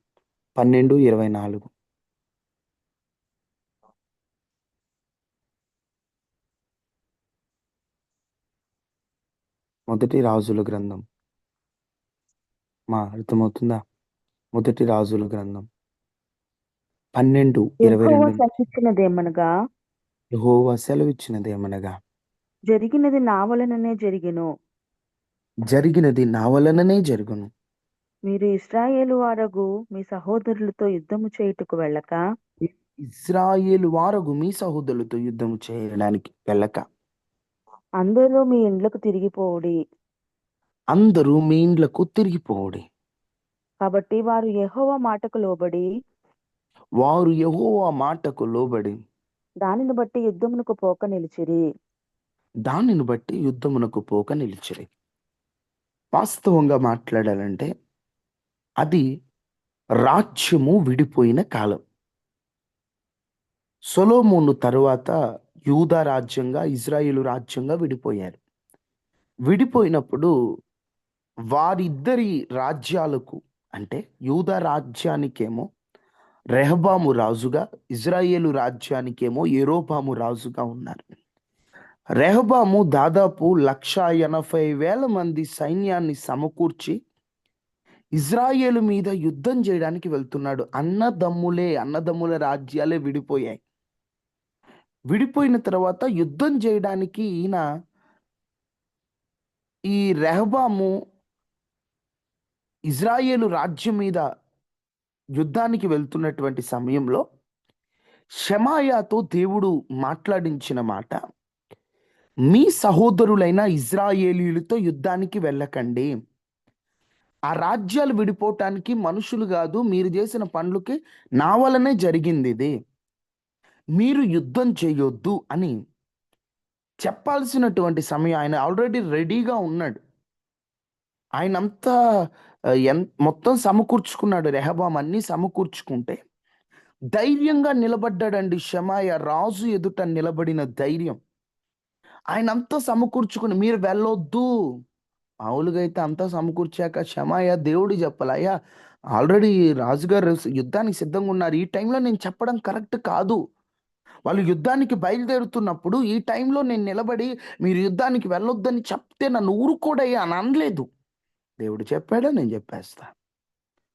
12:24. మొదటి రాజుల గ్రంథం, అర్థమవుతుందా? మొదటి రాజుల గ్రంథం 12:22. సెలవిచ్చినదేమనగా యెహోవా సెలవిచ్చినదేమనగా, జరిగినది నా వలననే జరిగెను. జరిగినది నా వలననే జరుగును. మీరు ఇశ్రాయేలు వారగు మీ సహోదరులతో యుద్ధము చేయుటకు వెళ్ళక, ఇశ్రాయేలు వారగు మీ సహోదరులతో యుద్ధము చేయడానికి వెళ్ళక, అందరూ మీ ఇండ్లకు తిరిగిపోవుడి. అందరూ మీ ఇండ్లకు తిరిగిపోవుడి. కాబట్టి వారు యెహోవా మాటకు లోబడి వారు యెహోవా మాటకు లోబడి దానిని బట్టి యుద్ధమునకు పోక నిలిచిరి. దానిని బట్టి యుద్ధమునకు పోక నిలిచిరి. వాస్తవంగా మాట్లాడాలంటే అది రాజ్యము విడిపోయిన కాలం. సొలొమోను తరువాత యూదా రాజ్యంగా, ఇజ్రాయేలు రాజ్యంగా విడిపోయారు. విడిపోయినప్పుడు వారిద్దరి రాజ్యాలకు, అంటే యూదా రాజ్యానికేమో రెహబాము రాజుగా, ఇజ్రాయేలు రాజ్యానికేమో యెరోబాము రాజుగా ఉన్నారు. రెహబాము దాదాపు 1,80,000 మంది సైన్యాన్ని సమకూర్చి ఇజ్రాయేలు మీద యుద్ధం చేయడానికి వెళ్తున్నాడు. అన్నదమ్ముల రాజ్యాలే విడిపోయాయి. విడిపోయిన తర్వాత యుద్ధం చేయడానికి ఈ రెహబాము ఇజ్రాయేలు రాజ్యం మీద యుద్ధానికి వెళ్తున్నటువంటి సమయంలో షమాయాతో దేవుడు మాట్లాడించిన మాట, మీ సహోదరులైన ఇజ్రాయేలీయులతో యుద్ధానికి వెళ్ళకండి. ఆ రాజ్యాలు విడిపోవటానికి మనుషులు కాదు, మీరు చేసిన పనులకి నా వలనే జరిగింది ఇది, మీరు యుద్ధం చేయొద్దు అని చెప్పాల్సినటువంటి సమయం. ఆయన ఆల్రెడీ రెడీగా ఉన్నాడు. ఆయనంతా మొత్తం సమకూర్చుకున్నాడు. రెహబాం అన్ని సమకూర్చుకుంటే ధైర్యంగా నిలబడ్డాడండి షమాయా. రాజు ఎదుట నిలబడిన ధైర్యం. ఆయనంతా సమకూర్చుకుని, మీరు వెళ్ళొద్దు, మామూలుగా అయితే అంతా సమకూర్చాక షమాయా దేవుడు చెప్పాలి, అయ్యా ఆల్రెడీ రాజుగారు యుద్ధానికి సిద్ధంగా ఉన్నారు, ఈ టైంలో నేను చెప్పడం కరెక్ట్ కాదు. వాళ్ళు యుద్ధానికి బయలుదేరుతున్నప్పుడు ఈ టైంలో నేను నిలబడి మీరు యుద్ధానికి వెళ్ళొద్దని చెప్తే నన్ను ఊరుకోడయ్యా అని అనలేదు. దేవుడు చెప్పాడా, నేను చెప్పేస్తా.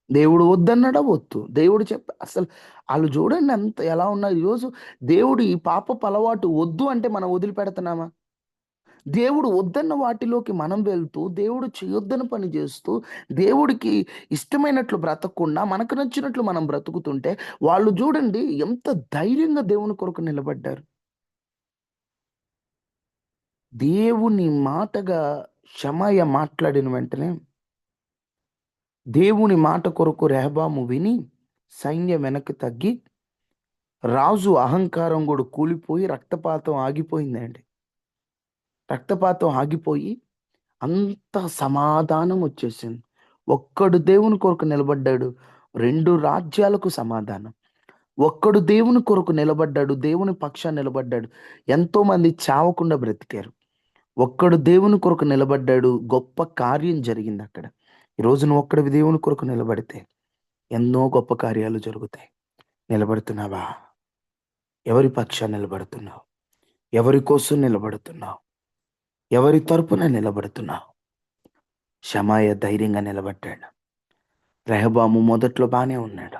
దేవుడు వద్దన్నాడా, వద్దు. దేవుడు అసలు వాళ్ళు చూడండి అంత ఎలా ఉన్నారు ఈరోజు. దేవుడు ఈ పాపపు అలవాటు వద్దు అంటే మనం వదిలిపెడుతున్నామా? దేవుడు వద్దన్న వాటిలోకి మనం వెళ్తూ, దేవుడు చేయొద్దని పని చేస్తూ, దేవుడికి ఇష్టమైనట్లు బ్రతకకుండా మనకు నచ్చినట్లు మనం బ్రతుకుతుంటే వాళ్ళు చూడండి ఎంత ధైర్యంగా దేవుని కొరకు నిలబడ్డారు. దేవుని మాటగా షమాయ మాట్లాడిన వెంటనే దేవుని మాట కొరకు రెహబాము విని సైన్యం వెనక్కి తగ్గి, రాజు అహంకారం కూడా కూలిపోయి రక్తపాతం ఆగిపోయిందండి. రక్తపాతం ఆగిపోయి అంత సమాధానం వచ్చేసింది. ఒక్కడు దేవుని కొరకు నిలబడ్డాడు, 2 రాజ్యాలకు సమాధానం. ఒక్కడు దేవుని కొరకు నిలబడ్డాడు, దేవుని పక్షాన్ని నిలబడ్డాడు, ఎంతో మంది చావకుండా బ్రతికారు. ఒక్కడు దేవుని కొరకు నిలబడ్డాడు, గొప్ప కార్యం జరిగింది అక్కడ. ఈరోజు నువ్వు ఒక్కడివి దేవుని కొరకు నిలబడితే ఎన్నో గొప్ప కార్యాలు జరుగుతాయి. నిలబడుతున్నావా? ఎవరి పక్షాన్ని నిలబడుతున్నావు? ఎవరి కోసం నిలబడుతున్నావు? ఎవరి తరపున నిలబడుతున్నావు? షమాయ ధైర్యంగా నిలబడ్డాడు. రెహబాము మొదట్లో బానే ఉన్నాడు,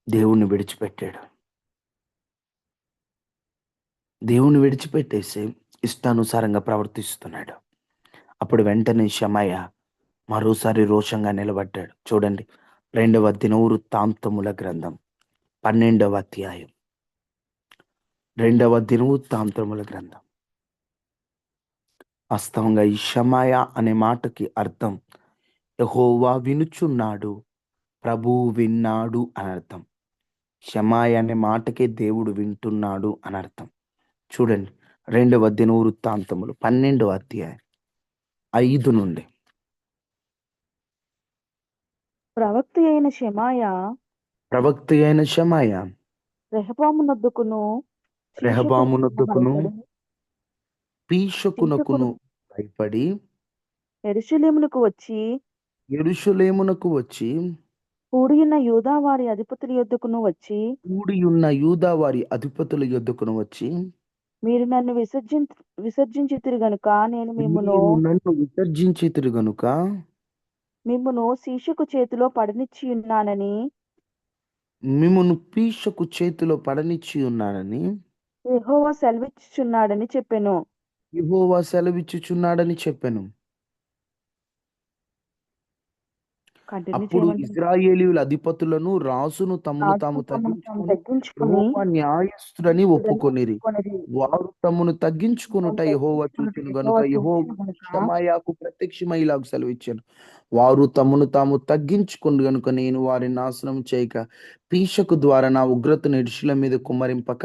దేవుణ్ణి విడిచిపెట్టాడు. దేవుణ్ణి విడిచిపెట్టేసి ఇష్టానుసారంగా ప్రవర్తిస్తున్నాడు. అప్పుడు వెంటనే షమాయ మరోసారి రోషంగా నిలబడ్డాడు. చూడండి 2వ దినవృత్తాంతముల గ్రంథం 12వ అధ్యాయం. 2వ దినవృత్తాంతముల గ్రంథం. వాస్తవంగా ఈ షమాయ అనే మాటకి అర్థం యెహోవా వినుచున్నాడు, ప్రభువు విన్నాడు అని అర్థం. షమాయ అనే మాటకే దేవుడు వింటున్నాడు అని అర్థం. చూడండి 2వ దినవృత్తాంతములు 12వ అధ్యాయం 5 నుండి. ప్రవక్త అయిన షమాయా రెహబామునొద్దకును రెహబామునొద్దకును పీషకునకును భయపడి యెరూషలేమునకు వచ్చి కూడియున్న యూదా వారి అధిపతుల యొద్దకును వచ్చి మీరు నన్ను విసర్జించితిరి గనుక నేను మిమ్మును శీషకు చేతిలో పడనిచ్చి ఉన్నానని యెహోవా సెలవిచ్చుచున్నాడని చెప్పెను. అప్పుడు ఇశ్రాయేలీయుల అధిపతులను రాజును తమను తాము తగ్గించుకొని యెహోవా న్యాయస్థుడని ఒప్పుకొనిరి. వారు తమను తగ్గించుకొనుట యెహోవా చూచెను గనుక యెహోవా షమాయాకు ప్రత్యక్షమై ఇలాగ సెలవిచ్చాను, వారు తమను తాము తగ్గించుకొని గనుక నేను వారిని నాశనం చేయక పీషకు ద్వారా నా ఉగ్రతను యెరూషలేము మీద కుమ్మరింపక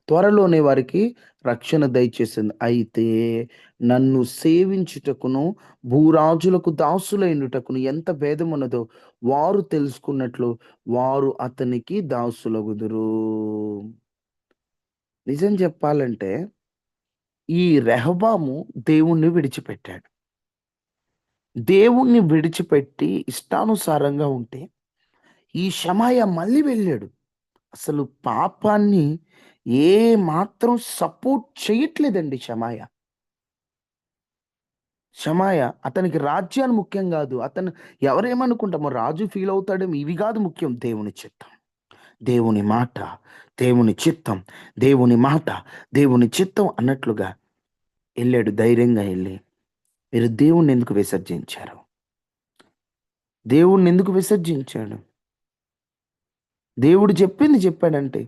త్వరలోనే వారికి రక్షణ దయచేసింది. అయితే నన్ను సేవించుటకును భూరాజులకు దాసులైనటకును ఎంత భేదం ఉన్నదో వారు తెలుసుకున్నట్లు వారు అతనికి దాసులగుదురు. నిజం చెప్పాలంటే ఈ రెహబాము దేవుణ్ణి విడిచిపెట్టాడు. దేవుణ్ణి విడిచిపెట్టి ఇష్టానుసారంగా ఉంటే ఈ షమాయ మళ్ళీ వెళ్ళాడు. అసలు పాపాన్ని ఏ మాత్రం సపోర్ట్ చేయట్లేదండి షమాయ. అతనికి రాజ్యాలు ముఖ్యం కాదు. అతను ఎవరేమనుకుంటామో రాజు ఫీల్ అవుతాడేమో, ఇవి కాదు ముఖ్యం. దేవుని చిత్తం, దేవుని మాట, దేవుని చిత్తం, దేవుని మాట, దేవుని చిత్తం అన్నట్లుగా వెళ్ళాడు. ధైర్యంగా వెళ్ళి మీరు దేవుణ్ణి ఎందుకు విసర్జించారు? దేవుణ్ణి ఎందుకు విసర్జించాడు? దేవుడు చెప్పింది చెప్పాడంటే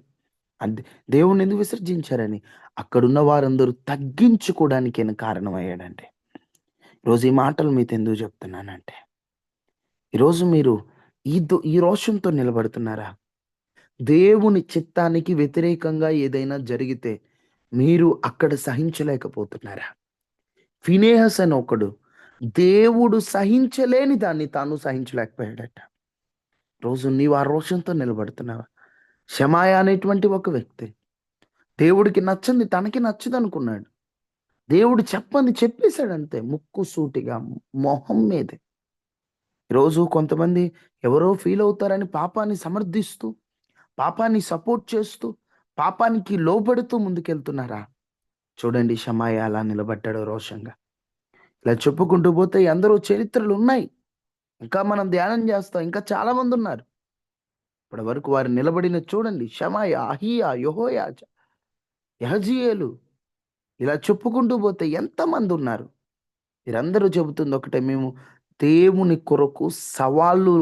అది దేవుణ్ణి ఎందుకు విసర్జించారని అక్కడున్న వారందరూ తగ్గించుకోవడానికి కారణమయ్యాడంటే. ఈరోజు ఈ మాటలు మీతో ఎందుకు చెప్తున్నానంటే, ఈరోజు మీరు ఈ రోషంతో నిలబడుతున్నారా? దేవుని చిత్తానికి వ్యతిరేకంగా ఏదైనా జరిగితే మీరు అక్కడ సహించలేకపోతున్నారా? ఫినేహస్ అని ఒకడు దేవుడు సహించలేని దాన్ని తాను సహించలేకపోయాడట. రోజు నీవు ఆ రోషంతో నిలబడుతున్నావా? షమాయ అనేటువంటి ఒక వ్యక్తి దేవుడికి నచ్చంది తనకి నచ్చదు అనుకున్నాడు. దేవుడు చెప్పంది చెప్పేశాడు అంతే, ముక్కు సూటిగా మొహం మీదే. ఈరోజు కొంతమంది ఎవరో ఫీల్ అవుతారని పాపాన్ని సమర్థిస్తూ, పాపాన్ని సపోర్ట్ చేస్తూ, పాపానికి లోబడుతూ ముందుకెళ్తున్నారా? చూడండి, షమాయా అలా నిలబడ్డాడు రోషంగా. ఇలా చెప్పుకుంటూ పోతే ఎందరో చరిత్రలు ఉన్నాయి. ఇంకా మనం ధ్యానం చేస్తాం. ఇంకా చాలా మంది ఉన్నారు. ఇప్పటి వరకు వారు నిలబడిన చూడండి, షమాయా, అహియా, యెహోయాజ, యహజీయేలు, ఇలా చెప్పుకుంటూ పోతే ఎంతమంది ఉన్నారు. వీరందరూ చెబుతుంది ఒకటే, మేము దేవుని కొరకు సవాళ్ళు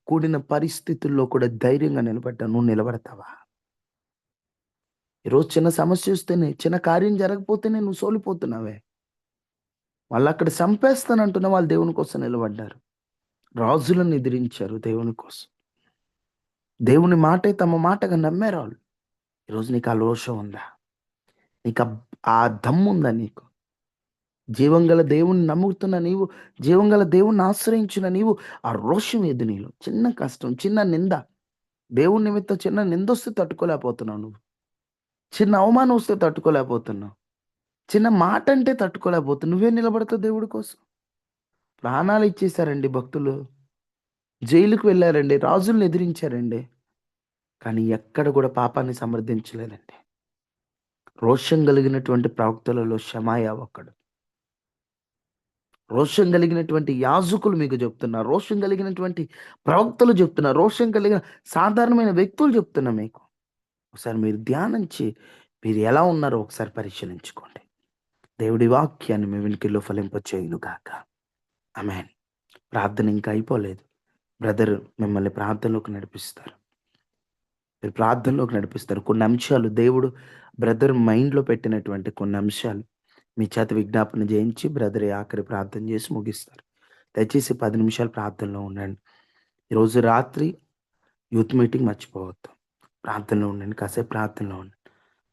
కూడిన పరిస్థితుల్లో కూడా ధైర్యంగా నిలబడ్డాను. నువ్వు నిలబడతావా? ఈరోజు చిన్న సమస్య వస్తేనే, చిన్న కార్యం జరగకపోతేనే నువ్వు సోలిపోతున్నావే. వాళ్ళు అక్కడ చంపేస్తానంటున్న వాళ్ళు దేవుని కోసం నిలబడ్డారు. రాజులను ఎదిరించారు దేవుని కోసం. దేవుని మాటే తమ మాటగా నమ్మారు వాళ్ళు. ఈరోజు నీకు ఆ రోషం ఉందా? నీకు ఆ దమ్ము ఉందా? నీకు జీవంగల దేవుని నమ్ముతున్న నీవు, జీవంగల దేవుణ్ణి ఆశ్రయించిన నీవు, ఆ రోషం ఏది నీలో? చిన్న కష్టం, చిన్న నింద, దేవుని నిమిత్తం చిన్న నింద వస్తే తట్టుకోలేకపోతున్నావు. నువ్వు చిన్న అవమానం వస్తే తట్టుకోలేకపోతున్నావు. చిన్న మాట అంటే తట్టుకోలేకపోతున్నావు. నువ్వే నిలబడతావు దేవుడి కోసం? ప్రాణాలు ఇచ్చేశారండి భక్తులు, జైలుకు వెళ్ళారండి, రాజుల్ని ఎదిరించారండి, కానీ ఎక్కడ కూడా పాపాన్ని సమర్థించలేదండి. రోషం కలిగినటువంటి ప్రవక్తలలో షమాయా ఒక్కడు. రోషం కలిగినటువంటి యాజకులు మీకు చెప్తున్నారు, రోషం కలిగినటువంటి ప్రవక్తలు చెప్తున్నారు, రోషం కలిగిన సాధారణమైన వ్యక్తులు చెప్తున్నా మీకు. ఒకసారి మీరు ధ్యానించి మీరు ఎలా ఉన్నారో ఒకసారి పరిశీలించుకోండి. దేవుడి వాక్యాన్ని మీ వెనుకల్లో ఫలింపచేయును గాక. ఆమేన్. ప్రార్థన ఇంకా అయిపోలేదు. బ్రదర్ మిమ్మల్ని ప్రార్థనలోకి నడిపిస్తారు. మీరు ప్రార్థనలోకి నడిపిస్తారు. కొన్ని అంశాలు దేవుడు బ్రదర్ మైండ్లో పెట్టినటువంటి కొన్ని అంశాలు మీ చేత విజ్ఞాపన చేయించి బ్రదర్ ఆఖరి ప్రార్థన చేసి ముగిస్తారు. దయచేసి 10 నిమిషాలు ప్రార్థనలో ఉండండి. ఈరోజు రాత్రి యూత్ మీటింగ్ మర్చిపోవద్దు. ప్రార్థనలో ఉండండి. కాసేపు ప్రార్థనలో ఉండండి.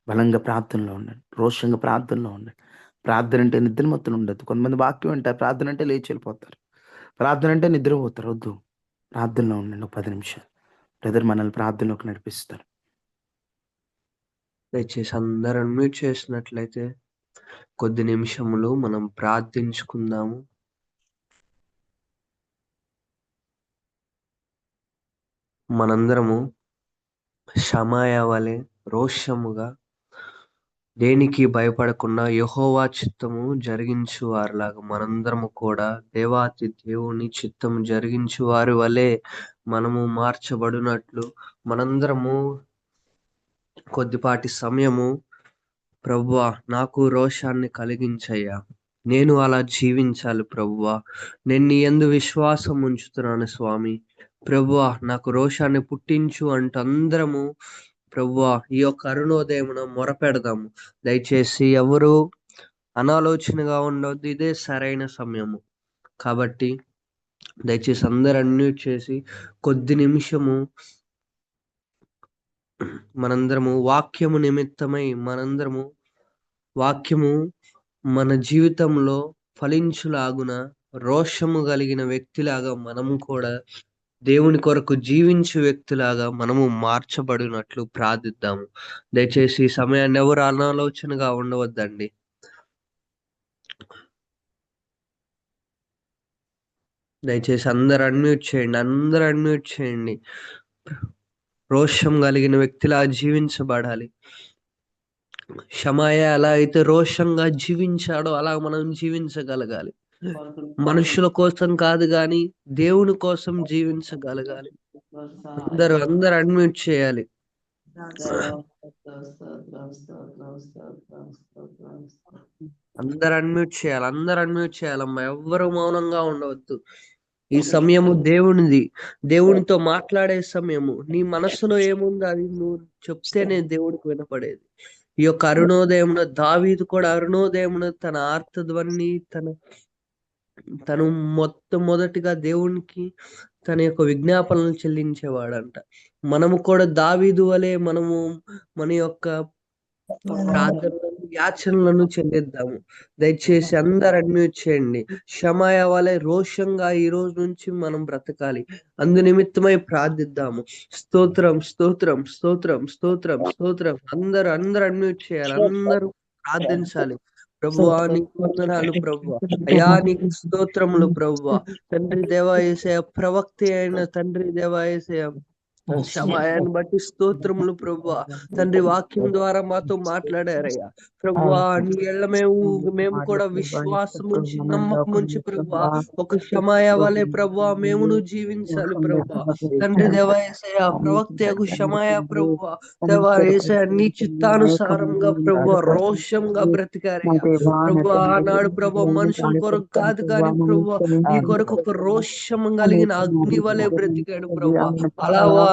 బలంగా ప్రార్థనలో ఉండండి. రోషంగా ప్రార్థనలో ఉండండి. ప్రార్థన అంటే నిద్రమత్తులు ఉండదు. కొంతమంది వాక్యం అంటారు, ప్రార్థన అంటే లేచి వెళ్ళిపోతారు, ప్రార్థన అంటే నిద్రపోతారు. వద్దు, ప్రార్థనలో ఉండండి. 10 నిమిషాలు బ్రదర్ మనల్ని ప్రార్థనలోకి నడిపిస్తారు. దయచేసి అందరూ అన్మ్యూట్ చేసినట్లయితే కొద్ది నిమిషములు మనం ప్రార్థించుకుందాము. మనందరము షమాయా వలె రోషముగా, దేనికి భయపడకుండా యెహోవా చిత్తము జరిగించు వారిలాగా మనందరము కూడా దేవాతి దేవుని చిత్తము జరిగించు వారి వలె మనము మార్చబడినట్లు మనందరము కొద్దిపాటి సమయము, ప్రభువా నాకు రోషాన్ని కలిగించయ్యా, నేను అలా జీవించాలి ప్రభువా, నేను నీ యందు విశ్వాసం ఉంచుతున్నాను స్వామి, ప్రభువా నాకు రోషాన్ని పుట్టించు అంటూ అందరము ప్రభువా ఈ యొక్క అరుణోదయమున మొరపెడదాము. దయచేసి ఎవరు అనాలోచనగా ఉండవద్దు. ఇదే సరైన సమయము కాబట్టి దయచేసి అందరు అన్మ్యూట్ చేసి కొద్ది నిమిషము మనందరము వాక్యము నిమిత్తమై మనందరము వాక్యము మన జీవితంలో ఫలించులాగున రోషము కలిగిన వ్యక్తిలాగా మనము కూడా దేవుని కొరకు జీవించే వ్యక్తిలాగా మనము మార్చబడినట్లు ప్రార్థిద్దాము. దయచేసి ఈ సమయాన్ని ఎవరు అనాలోచనగా ఉండవద్దండి. దయచేసి అందరు అన్మ్యూట్ చేయండి. అందరు అన్మ్యూట్ చేయండి. రోషం కలిగిన వ్యక్తిలా జీవించబడాలి. షమాయా ఎలా అయితే రోషంగా జీవించాడో అలా మనం జీవించగలగాలి. మనుషుల కోసం కాదు గాని దేవుని కోసం జీవించగలగాలి. అందరూ అన్మ్యూట్ చేయాలి. అందరు అన్మ్యూట్ చేయాలి. అందరు అన్మ్యూట్ చేయాలమ్మా. ఎవ్వరు మౌనంగా ఉండవద్దు. ఈ సమయము దేవునిది. దేవునితో మాట్లాడే సమయము. నీ మనసులో ఏముందో అది నువ్వు చెప్తేనే దేవుడికి వినపడేది. ఈ యొక్క అరుణోదయమున దావీదు కూడా అరుణోదయమున తన ఆర్తధ్వని తను మొట్టమొదటిగా దేవునికి తన యొక్క విజ్ఞాపనలు చెల్లించేవాడంట. మనము కూడా దావీదు వలె మనము మన యొక్క ప్రార్థనలను యాచనలను చెల్లిద్దాము. దయచేసి అందరు అన్మ్యూట్ చేయండి. షమాయా వలె రోషంగా ఈ రోజు నుంచి మనం బ్రతకాలి. అందు నిమిత్తమై ప్రార్థిద్దాము. స్తోత్రం స్తోత్రం స్తోత్రం స్తోత్రం స్తోత్రం. అందరు అన్మ్యూట్ చేయాలి. అందరూ ప్రార్థించాలి. ప్రభువా నీకు వందనాలు ప్రభువా. అయా నీకు స్తోత్రములు ప్రభువా. తండ్రి దేవా యేసయ్య, ప్రవక్త అయిన తండ్రి దేవా యేసయ్య సమయాన్ని బట్టి స్తోత్రములు ప్రభువా. తండ్రి వాక్యం ద్వారా మాతో మాట్లాడారయ్యా ప్రభువా. నీ ఎళ్ళ మేము కూడా విశ్వాసం ఉంచి నమ్మకం ఉంచి ప్రభువా, ఒక షమాయ వలె ప్రభువా మేమును జీవించాలి ప్రభువా. తండ్రి దేవా యేసయ్య, ప్రవక్తకు షమాయ ప్రభువా దేవా యేసయ్య, నీ చిత్తానుసారంగా ప్రభువా రోషంగా బ్రతికారయ్యా ప్రభువా. ఆనాడు ప్రభు మనుషుల కొరకు కాదు కానీ ప్రభువా నీ కొరకు ఒక రోషం కలిగిన అగ్ని వలె బ్రతికాడు ప్రభువా.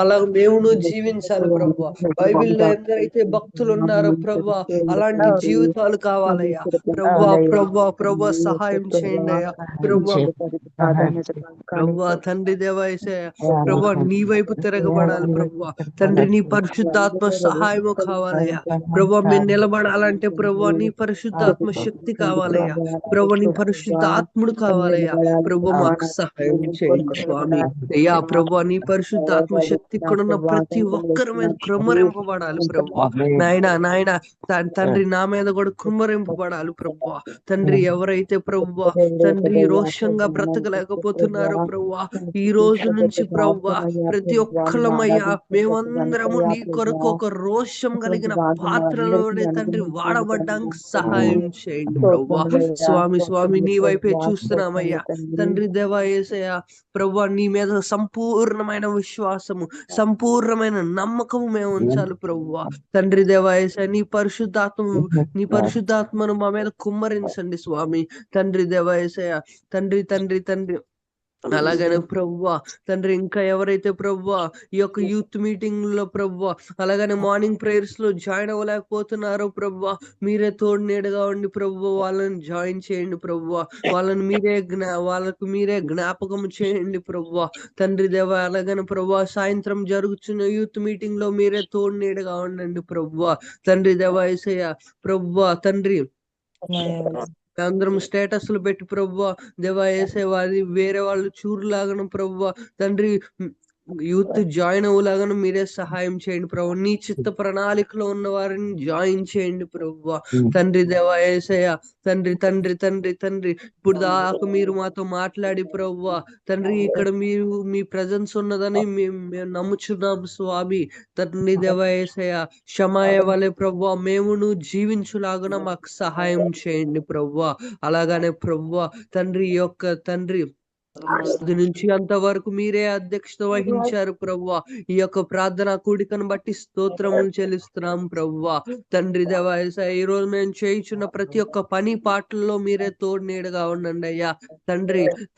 అలా మేమును జీవించాలి ప్రభువా. బైబిల్లో ఎందరైతే భక్తులు ఉన్నారో ప్రభువా అలాంటి జీవితాలు కావాలయ్యా ప్రభువా. ప్రభువా సహాయం చేయండి అయ్యా ప్రభువా. ప్రభువా తండ్రి దేవా యేసయ్య ప్రభువా నీ వైపు తిరగబడాలి ప్రభువా. తండ్రి నీ పరిశుద్ధాత్మ సహాయము కావాలయ్యా ప్రభువా. మేము నిలబడాలంటే ప్రభువా నీ పరిశుద్ధాత్మ శక్తి కావాలయ్యా ప్రభువా. నీ పరిశుద్ధ ఆత్ముడు కావాలయ్యా ప్రభువా. మాకు సహాయం చేయండి స్వామి అయ్యా ప్రభువా. నీ పరిశుద్ధాత్మ శక్తి ఇక్కడున్న ప్రతి ఒక్కరి మీద కృమ్మరింపబడాలి ప్రభువా. నాయన తండ్రి నా మీద కూడా కృమ్మరింపబడాలి ప్రభువా. తండ్రి ఎవరైతే ప్రభువా తండ్రి రోషంగా బ్రతకలేకపోతున్నారో ప్రభువా, ఈ రోజు నుంచి ప్రభువా ప్రతి ఒక్కళ్ళమయ్యా మేమందరము నీ కొరకు ఒక రోషం కలిగిన పాత్రలోనే తండ్రి వాడబడ్డానికి సహాయం చేయండి ప్రభువా. స్వామి నీ వైపే చూస్తున్నామయ్యా తండ్రి దేవా యేసయ్య ప్రభువా. నీ మీద సంపూర్ణమైన విశ్వాసము, సంపూర్ణమైన నమ్మకము మేము ఉంచాలి ప్రభువా. తండ్రి దేవా యేసయ్య నీ పరిశుద్ధాత్మను మా మీద కుమ్మరించండి స్వామి. తండ్రి దేవా యేసయ్య తండ్రి అలాగనే ప్రభువా తండ్రి ఇంకా ఎవరైతే ప్రభువా ఈ యొక్క యూత్ మీటింగ్ లో ప్రభువా అలాగనే మార్నింగ్ ప్రేయర్స్ లో జాయిన్ అవ్వలేకపోతున్నారో ప్రభువా, మీరే తోడు నీడగా ఉండి ప్రభువా వాళ్ళని జాయిన్ చేయండి ప్రభువా. వాళ్ళకు మీరే జ్ఞాపకం చేయండి ప్రభువా. తండ్రి దేవా అలాగనే ప్రభువా సాయంత్రం జరుగుతున్న యూత్ మీటింగ్ లో మీరే తోడు నీడగా ఉండండి ప్రభువా. తండ్రి దేవా యేసయ్య ప్రభువా తండ్రి అందరం స్టేటస్లు పెట్టి ప్రభువా దేవా యేసయ్య వారి వేరే వాళ్ళు చూరులాగను ప్రభువా తండ్రి యూత్ జాయిన్ అవ్వలాగాను మీరే సహాయం చేయండి ప్రభు. నీ చిత్త ప్రణాళికలో ఉన్న వారిని జాయిన్ చేయండి ప్రభువా. తండ్రి దేవా యేసయ్య తండ్రి ఇప్పుడు దాకా మీరు మాతో మాట్లాడి ప్రభువా తండ్రి ఇక్కడ మీరు మీ ప్రజెన్స్ ఉన్నదని మేము నమ్ముచున్నాం స్వామి. తండ్రి దేవా యేసయ్య షమాయ వలె ప్రభువా మేమును జీవించులాగున మాకు సహాయం చేయండి ప్రభువా. అలాగనే ప్రభువా తండ్రి తండ్రి ఇది నుంచి అంతవరకు మీరే అధ్యక్షత వహించారు ప్రభువా. ఈ యొక్క ప్రార్థన కూడికను బట్టి స్తోత్రములు చెల్లిస్తున్నాం ప్రభువా. తండ్రి దేవా యేసయ్య ఈ రోజు మేము చేయుచున్న ప్రతి ఒక్క పని పాటల్లో మీరే తోడు నీడగా ఉండండి అయ్యా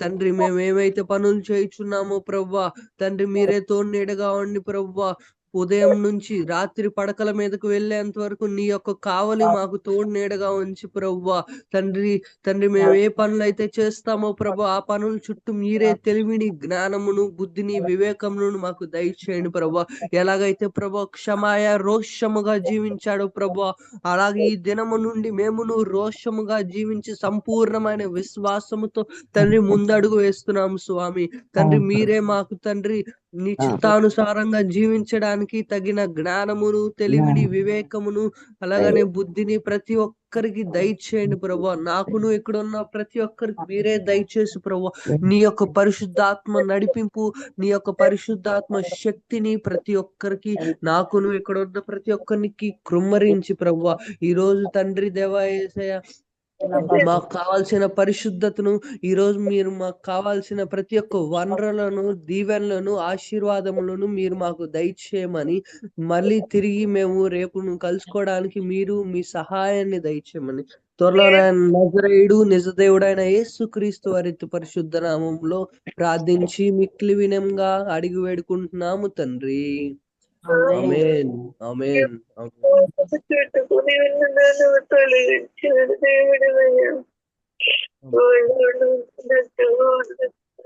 తండ్రి మేము ఏమైతే పనులు చేయుచున్నామో ప్రభువా తండ్రి మీరే తోడు నీడగా ఉండి ప్రభువా. ఉదయం నుంచి రాత్రి పడకల మీదకు వెళ్ళేంత వరకు నీ యొక్క కావలి మాకు తోడు నీడగా ఉంచి ప్రభువా. తండ్రి మేము ఏ పనులు అయితే చేస్తామో ప్రభు ఆ పనుల చుట్టూ మీరే తెలివిని, జ్ఞానమును, బుద్ధిని, వివేకమును మాకు దయచేయండి ప్రభు. ఎలాగైతే ప్రభు క్షమాయ రోషముగా జీవించాడు ప్రభు, అలాగే ఈ దినము నుండి మేమును రోషముగా జీవించి సంపూర్ణమైన విశ్వాసముతో తండ్రి ముందడుగు వేస్తున్నాము స్వామి. తండ్రి మీరే మాకు తండ్రి నీ చిత్తానుసారంగా జీవించడానికి తగిన జ్ఞానమును, తెలివిని, వివేకమును అలాగనే బుద్ధిని ప్రతి ఒక్కరికి దయచేయండి ప్రభు. నాకును ఇక్కడ ఉన్న ప్రతి ఒక్కరికి మీరే దయచేసి ప్రభు నీ యొక్క పరిశుద్ధాత్మ నడిపింపు, నీ యొక్క పరిశుద్ధాత్మ శక్తిని ప్రతి ఒక్కరికి నాకును ఇక్కడ ఉన్న ప్రతి ఒక్కరికి కృమ్మరించి ప్రభు. ఈ రోజు తండ్రి దేవా యేసయ్య మాకు కావాల్సిన పరిశుద్ధతను, ఈ రోజు మీరు మాకు కావాల్సిన ప్రతి ఒక్క వనరులను, దీవెనలను, ఆశీర్వాదములను మీరు మాకు దయచేయమని, మళ్ళీ తిరిగి మేము రేపు కలుసుకోవడానికి మీరు మీ సహాయాన్ని దయచేయమని త్వరలో నజరేయుడు నిజదేవుడైన యేసుక్రీస్తు వారి పరిశుద్ధ నామంలో ప్రార్థించి మిక్కిలి వినయంగా అడిగి వేడుకుంటున్నాము తండ్రి. ఆమేన్ ఆమేన్ ఆమేన్. చుట్టుకుని ఉన్న నన్ను తొలగించిన దేవుడవయ్యా.